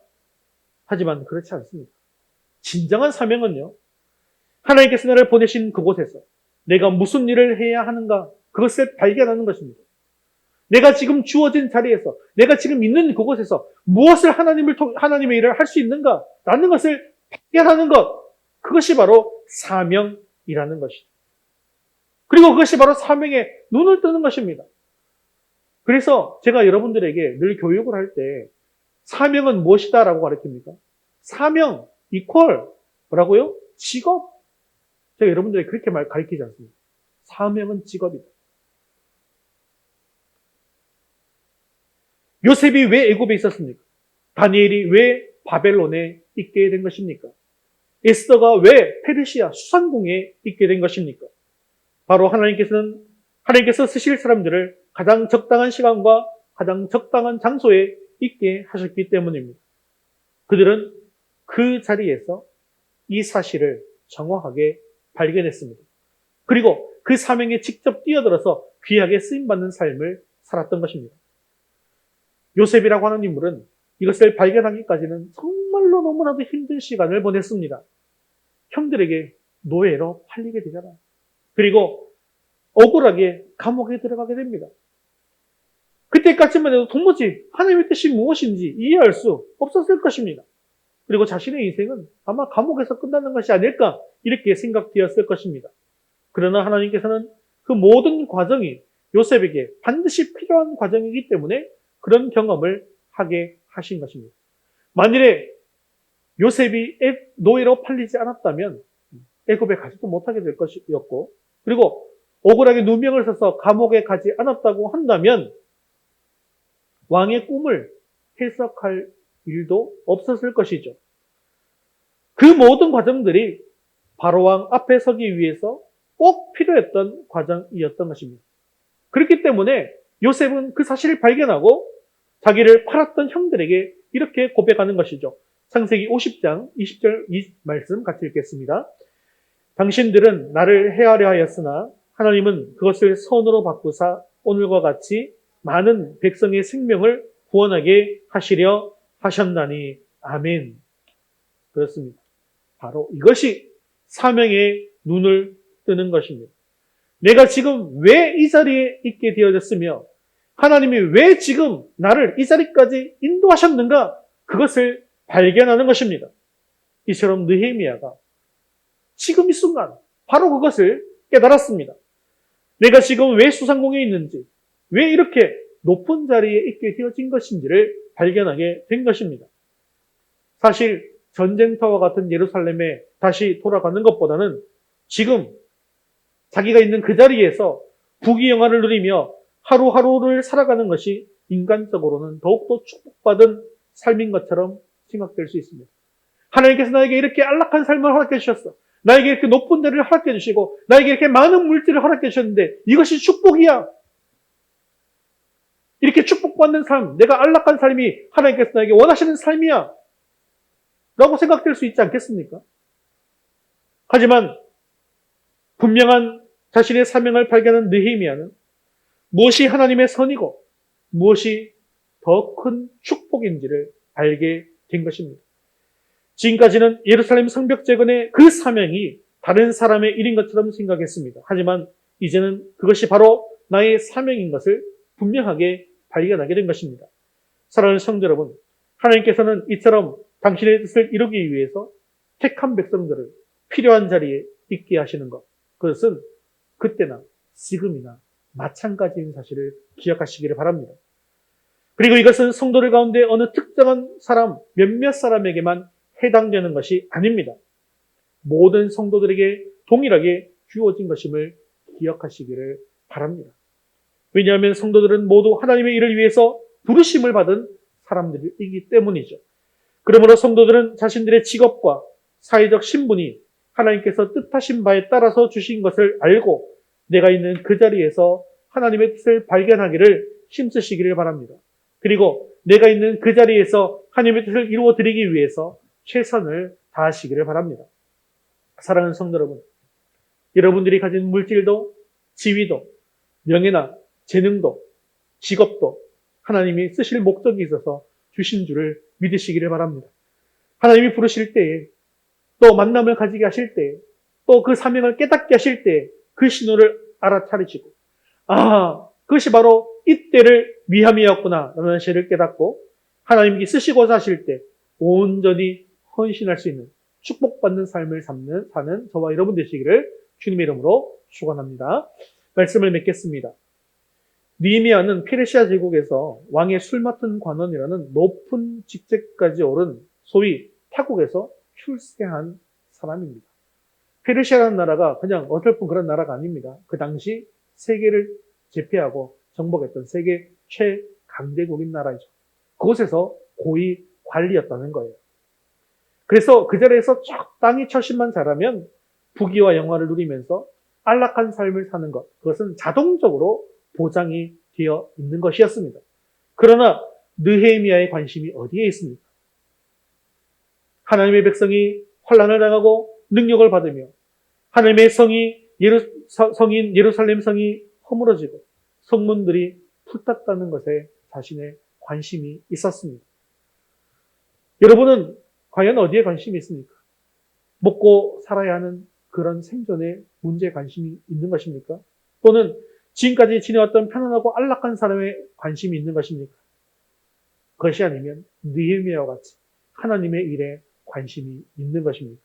하지만 그렇지 않습니다. 진정한 사명은요, 하나님께서 나를 보내신 그곳에서 내가 무슨 일을 해야 하는가 그것을 발견하는 것입니다. 내가 지금 주어진 자리에서 내가 지금 있는 그곳에서 무엇을 하나님의 일을 할 수 있는가라는 것을 발견하는 것, 그것이 바로 사명이라는 것이죠. 그리고 그것이 바로 사명에 눈을 뜨는 것입니다. 그래서 제가 여러분들에게 늘 교육을 할 때 사명은 무엇이다 라고 가르칩니까? 사명 이퀄 뭐라고요? 직업. 제가 여러분들에게 그렇게 가르치지 않습니다. 사명은 직업이다. 요셉이 왜 애굽에 있었습니까? 다니엘이 왜 바벨론에 있게 된 것입니까? 에스더가 왜 페르시아 수상궁에 있게 된 것입니까? 바로 하나님께서 쓰실 사람들을 가장 적당한 시간과 가장 적당한 장소에 있게 하셨기 때문입니다. 그들은 그 자리에서 이 사실을 정확하게 발견했습니다. 그리고 그 사명에 직접 뛰어들어서 귀하게 쓰임받는 삶을 살았던 것입니다. 요셉이라고 하는 인물은 이것을 발견하기까지는 정말로 너무나도 힘든 시간을 보냈습니다. 형들에게 노예로 팔리게 되잖아요. 그리고 억울하게 감옥에 들어가게 됩니다. 그때까지만 해도 도무지 하나님의 뜻이 무엇인지 이해할 수 없었을 것입니다. 그리고 자신의 인생은 아마 감옥에서 끝나는 것이 아닐까 이렇게 생각되었을 것입니다. 그러나 하나님께서는 그 모든 과정이 요셉에게 반드시 필요한 과정이기 때문에 그런 경험을 하게 하신 것입니다. 만일에 요셉이 노예로 팔리지 않았다면 애굽에 가지도 못하게 될 것이었고, 그리고 억울하게 누명을 써서 감옥에 가지 않았다고 한다면 왕의 꿈을 해석할 일도 없었을 것이죠. 그 모든 과정들이 바로왕 앞에 서기 위해서 꼭 필요했던 과정이었던 것입니다. 그렇기 때문에 요셉은 그 사실을 발견하고 자기를 팔았던 형들에게 이렇게 고백하는 것이죠. 창세기 50장 20절 이 말씀 같이 읽겠습니다. 당신들은 나를 해하려 하였으나 하나님은 그것을 선으로 바꾸사 오늘과 같이 많은 백성의 생명을 구원하게 하시려 하셨나니 아멘. 그렇습니다. 바로 이것이 사명의 눈을 뜨는 것입니다. 내가 지금 왜 이 자리에 있게 되어졌으며 하나님이 왜 지금 나를 이 자리까지 인도하셨는가, 그것을 발견하는 것입니다. 이처럼 느헤미야가 지금 이 순간 바로 그것을 깨달았습니다. 내가 지금 왜 수상공에 있는지, 왜 이렇게 높은 자리에 있게 되어진 것인지를 발견하게 된 것입니다. 사실 전쟁터와 같은 예루살렘에 다시 돌아가는 것보다는 지금 자기가 있는 그 자리에서 부귀영화를 누리며 하루하루를 살아가는 것이 인간적으로는 더욱더 축복받은 삶인 것처럼 생각될 수 있습니다. 하나님께서 나에게 이렇게 안락한 삶을 허락해 주셨어. 나에게 이렇게 높은 자리를 허락해 주시고 나에게 이렇게 많은 물질을 허락해 주셨는데 이것이 축복이야. 이렇게 축복받는 삶, 내가 안락한 삶이 하나님께서 나에게 원하시는 삶이야 라고 생각될 수 있지 않겠습니까? 하지만 분명한 자신의 사명을 발견한 느헤미야는 무엇이 하나님의 선이고 무엇이 더 큰 축복인지를 알게 된 것입니다. 지금까지는 예루살렘 성벽 재건의 그 사명이 다른 사람의 일인 것처럼 생각했습니다. 하지만 이제는 그것이 바로 나의 사명인 것을 분명하게 발견하게 된 것입니다. 사랑하는 성도 여러분, 하나님께서는 이처럼 당신의 뜻을 이루기 위해서 택한 백성들을 필요한 자리에 있게 하시는 것, 그것은 그때나 지금이나 마찬가지인 사실을 기억하시기를 바랍니다. 그리고 이것은 성도들 가운데 어느 특정한 사람, 몇몇 사람에게만 해당되는 것이 아닙니다. 모든 성도들에게 동일하게 주어진 것임을 기억하시기를 바랍니다. 왜냐하면 성도들은 모두 하나님의 일을 위해서 부르심을 받은 사람들이기 때문이죠. 그러므로 성도들은 자신들의 직업과 사회적 신분이 하나님께서 뜻하신 바에 따라서 주신 것을 알고 내가 있는 그 자리에서 하나님의 뜻을 발견하기를 힘쓰시기를 바랍니다. 그리고 내가 있는 그 자리에서 하나님의 뜻을 이루어 드리기 위해서 최선을 다하시기를 바랍니다. 사랑하는 성도 여러분, 여러분들이 가진 물질도 지위도 명예나 재능도 직업도 하나님이 쓰실 목적이 있어서 주신 줄을 믿으시기를 바랍니다. 하나님이 부르실 때에 또 만남을 가지게 하실 때에 또 그 사명을 깨닫게 하실 때에 그 신호를 알아차리시고 그것이 바로 이때를 위함이었구나 라는 사실을 깨닫고 하나님께 쓰시고자 하실 때 온전히 헌신할 수 있는 축복받는 삶을 사는 저와 여러분 되시기를 주님의 이름으로 축원합니다. 말씀을 맺겠습니다. 느헤미야는 페르시아 제국에서 왕의 술 맡은 관원이라는 높은 직책까지 오른 소위 타국에서 출세한 사람입니다. 페르시아라는 나라가 그냥 어설픈 그런 나라가 아닙니다. 그 당시 세계를 제패하고 정복했던 세계 최강대국인 나라이죠. 그곳에서 고위 관리였다는 거예요. 그래서 그 자리에서 적당히 처신만 잘하면 부귀와 영화를 누리면서 안락한 삶을 사는 것, 그것은 자동적으로 보장이 되어 있는 것이었습니다. 그러나 느헤미야의 관심이 어디에 있습니까? 하나님의 백성이 환난을 당하고 능력을 받으며 하나님의 성이 성인 예루살렘 성이 허물어지고 성문들이 풀탔다는 것에 자신의 관심이 있었습니다. 여러분은 과연 어디에 관심이 있습니까? 먹고 살아야 하는 그런 생존에 문제에 관심이 있는 것입니까? 또는 지금까지 지내왔던 편안하고 안락한 삶에 관심이 있는 것입니까? 그것이 아니면 느헤미야와 같이 하나님의 일에 관심이 있는 것입니다.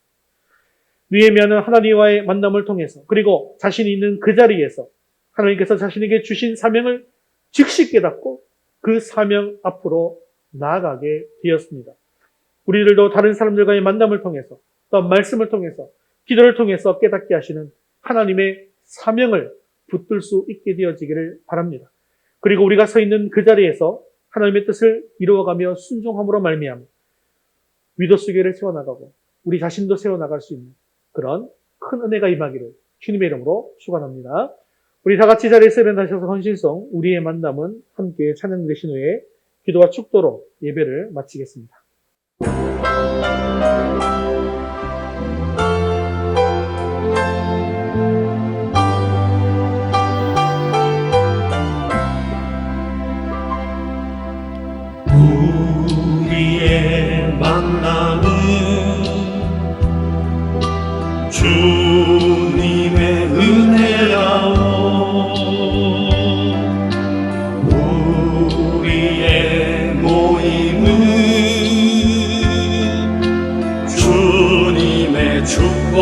느헤미야는 하나님과의 만남을 통해서 그리고 자신이 있는 그 자리에서 하나님께서 자신에게 주신 사명을 즉시 깨닫고 그 사명 앞으로 나아가게 되었습니다. 우리들도 다른 사람들과의 만남을 통해서 또 말씀을 통해서 기도를 통해서 깨닫게 하시는 하나님의 사명을 붙들 수 있게 되어지기를 바랍니다. 그리고 우리가 서 있는 그 자리에서 하나님의 뜻을 이루어가며 순종함으로 말미암아 위도수교를 세워나가고 우리 자신도 세워나갈 수 있는 그런 큰 은혜가 임하기를 주님의 이름으로 축원합니다. 우리 다 같이 자리에서 일어나셔서 헌신송 우리의 만남은 함께 찬양 드리신 후에 기도와 축도로 예배를 마치겠습니다. 우리의 만남은 주님의 은혜라오. 우리의 모임은 주님의 축복이라오.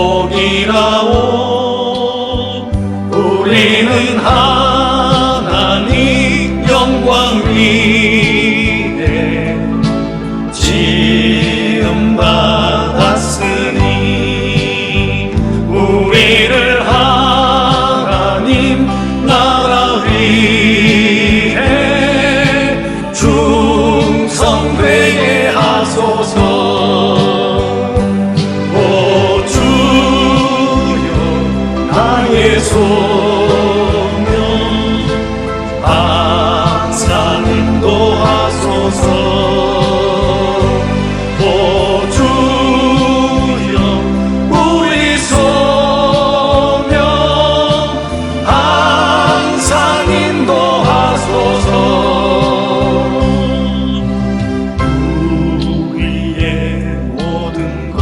우리는 하나님 영광 위에 지음받았으니 우리를 하나님 나라 위에 충성되게 하소서. 오 주여 나의 소명 항상 인도하소서. 오 주여 우리 소명 항상 인도하소서. 우리의 모든 것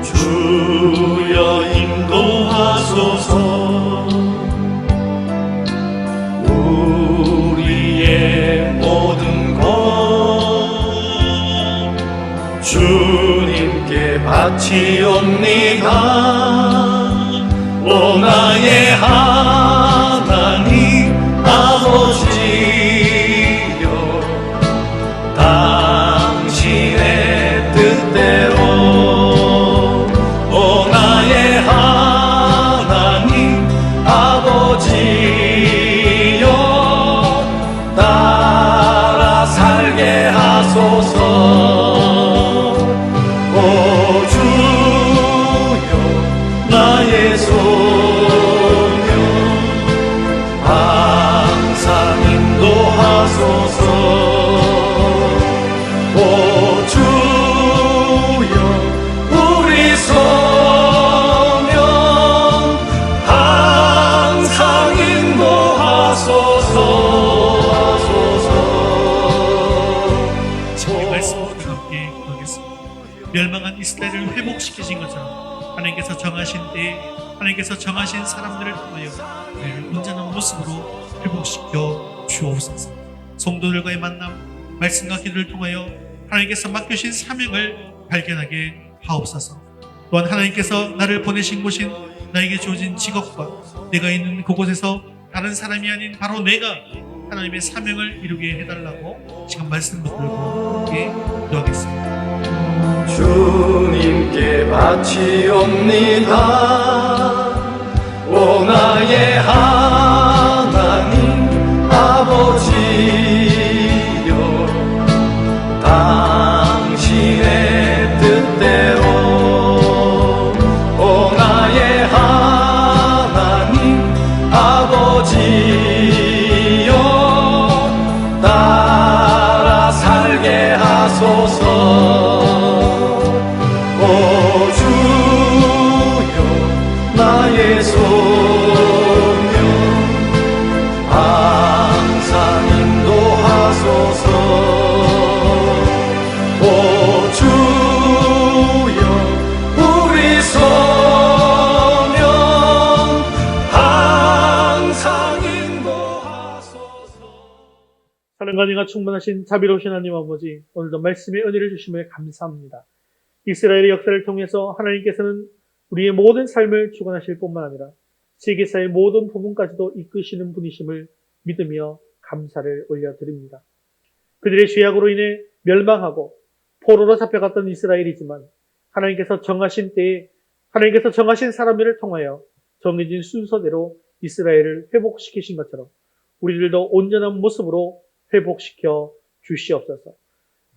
주여 인도하소서. 우리의 모든 것 주님께 바치옵니다. 오 나의 하나님 아버지여 당신의 뜻대로 오 나의 하나님 아버지여 따라 살게 하소서. 오 주여 나의 소명 항상 인도하소서. 오 주여 우리 소명 항상 인도하소서. 주님의 말씀으로 함께 기도하겠습니다. 멸망한 이스라엘을 회복시키신 것처럼 하나님께서 정하신 때에 하나님께서 정하신 사람들을 통하여 우리를 온전한 모습으로 회복시켜 주옵소서. 성도들과의 만남, 말씀과 기도를 통하여 하나님께서 맡겨주신 사명을 발견하게 하옵소서. 또한 하나님께서 나를 보내신 곳인 나에게 주어진 직업과 내가 있는 그곳에서 다른 사람이 아닌 바로 내가 하나님의 사명을 이루게 해달라고 지금 말씀 붙들고 함께 기도하겠습니다. 주님께 바치옵니다. 오 나의 하나님 아버지여 당신의 뜻대로 오 나의 하나님 아버지여 따라 살게 하소서. 오 주여 전능하시고 충만하신 자비로우신 하나님 아버지, 오늘도 말씀의 은혜를 주심을 감사합니다. 이스라엘의 역사를 통해서 하나님께서는 우리의 모든 삶을 주관하실 뿐만 아니라 세계사의 모든 부분까지도 이끄시는 분이심을 믿으며 감사를 올려드립니다. 그들의 죄악으로 인해 멸망하고 포로로 잡혀갔던 이스라엘이지만 하나님께서 정하신 때에 하나님께서 정하신 사람들을 통하여 정해진 순서대로 이스라엘을 회복시키신 것처럼 우리들도 온전한 모습으로 회복시켜 주시옵소서.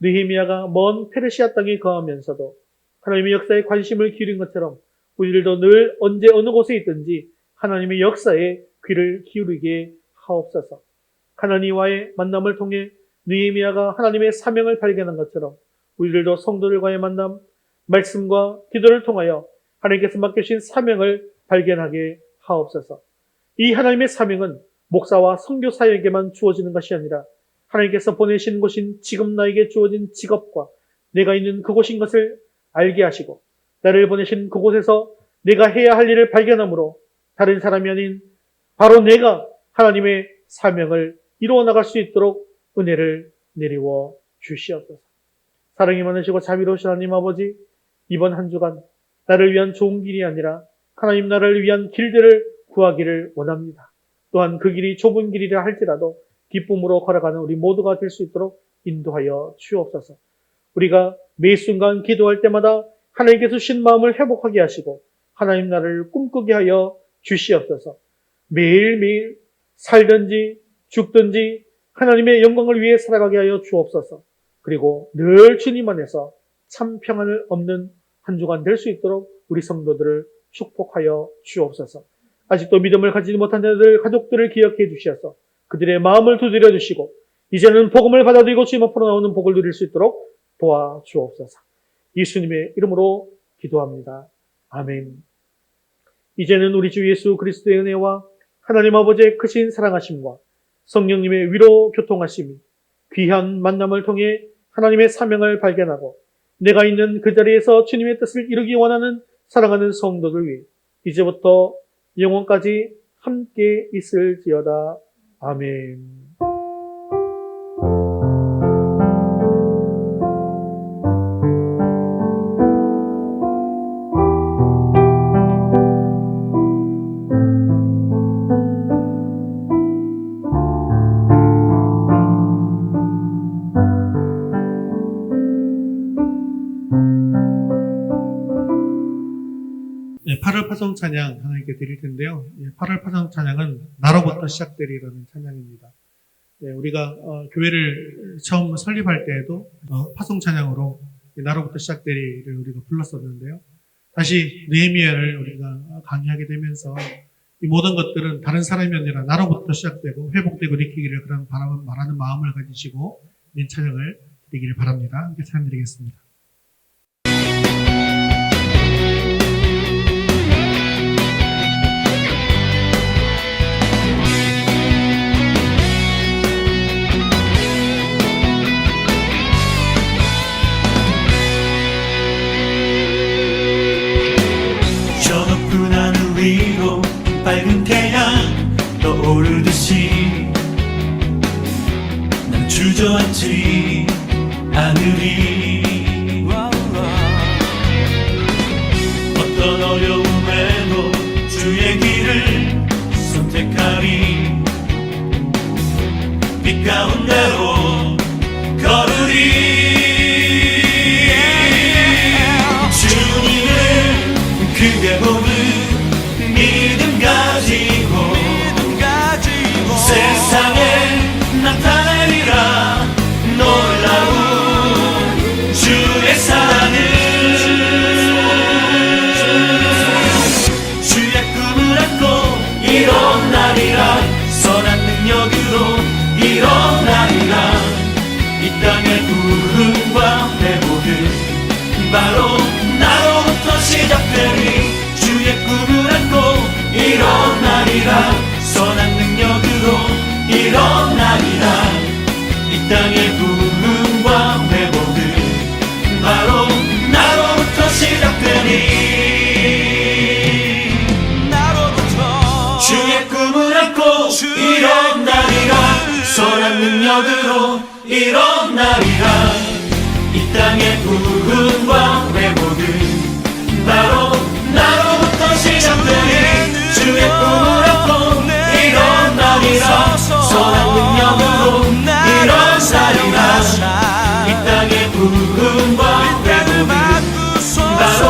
느헤미야가 먼 페르시아 땅에 거하면서도 하나님의 역사에 관심을 기울인 것처럼 우리들도 늘 언제 어느 곳에 있든지 하나님의 역사에 귀를 기울이게 하옵소서. 하나님과의 만남을 통해 느헤미야가 하나님의 사명을 발견한 것처럼 우리들도 성도들과의 만남, 말씀과 기도를 통하여 하나님께서 맡겨주신 사명을 발견하게 하옵소서. 이 하나님의 사명은 목사와 선교사에게만 주어지는 것이 아니라 하나님께서 보내신 곳인 지금 나에게 주어진 직업과 내가 있는 그곳인 것을 알게 하시고 나를 보내신 그곳에서 내가 해야 할 일을 발견함으로 다른 사람이 아닌 바로 내가 하나님의 사명을 이루어 나갈 수 있도록 은혜를 내리워 주시옵소서. 사랑이 많으시고 자비로우신 하나님 아버지, 이번 한 주간 나를 위한 좋은 길이 아니라 하나님 나라를 위한 길들을 구하기를 원합니다. 또한 그 길이 좁은 길이라 할지라도 기쁨으로 걸어가는 우리 모두가 될 수 있도록 인도하여 주옵소서. 우리가 매 순간 기도할 때마다 하나님께서 주신 마음을 회복하게 하시고 하나님 나라를 꿈꾸게 하여 주시옵소서. 매일매일 살든지 죽든지 하나님의 영광을 위해 살아가게 하여 주옵소서. 그리고 늘 주님 안에서 참 평안을 얻는 한 주간 될 수 있도록 우리 성도들을 축복하여 주옵소서. 아직도 믿음을 가지지 못한 자들, 가족들을 기억해 주셔서 그들의 마음을 두드려 주시고 이제는 복음을 받아들이고 주님 앞으로 나오는 복을 누릴 수 있도록 도와주옵소서. 예수님의 이름으로 기도합니다. 아멘. 이제는 우리 주 예수 그리스도의 은혜와 하나님 아버지의 크신 사랑하심과 성령님의 위로 교통하심이 귀한 만남을 통해 하나님의 사명을 발견하고 내가 있는 그 자리에서 주님의 뜻을 이루기 원하는 사랑하는 성도들 위해 이제부터 영원까지 함께 있을지어다. 아멘. 네, 8월 파송 찬양 하나님께 드릴 텐데요. 8월 파송 찬양은 나로부터 시작되리라는 찬양입니다. 네, 우리가 교회를 처음 설립할 때에도 파송 찬양으로 나로부터 시작되리를 우리가 불렀었는데요. 다시 느헤미야를 우리가 강의하게 되면서 이 모든 것들은 다른 사람이 아니라 나로부터 시작되고 회복되고 일으키기를 그런 말하는 마음을 가지시고 이 찬양을 드리기를 바랍니다. 함께 찬양 드리겠습니다. 위로 밝은 태양 떠오르듯이 난 주저앉지 않으리. 어떤 어려움에도 주의 길을 선택하리. 빛 가운데로 걸으리. 주님을 크게 보는 믿음 가지고 세상에 나타내리라. 놀라운 주의 사랑을 주의 꿈을 안고 일어나리라. 선한 능력으로 일어나리라. 이 땅의 부흥과 회복은 바로 나로부터 시작되리. 주의 꿈을 안고 일어나리라. 선한 능력으로 일어나리라. 이 땅의 부흥과 회복은 바로 나로부터 시작되니. 나로부터 주의 꿈을 안고 일어나리라. 선한 능력으로 일어나리라. 이 땅의 부흥과 회복은 바로 나로부터 시작되는 주의 꿈을 안고 일어나리라. 선한 능력으로 일어나리라. 이 땅의 부흥과 회복은 바로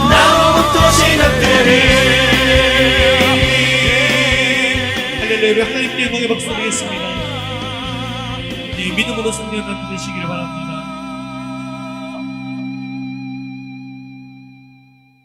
나로부터 시작되는. 할렐루야. 하나님께 영광의 박수 드리겠습니다. 이 믿음으로 성령을 받으시기를 바랍니다.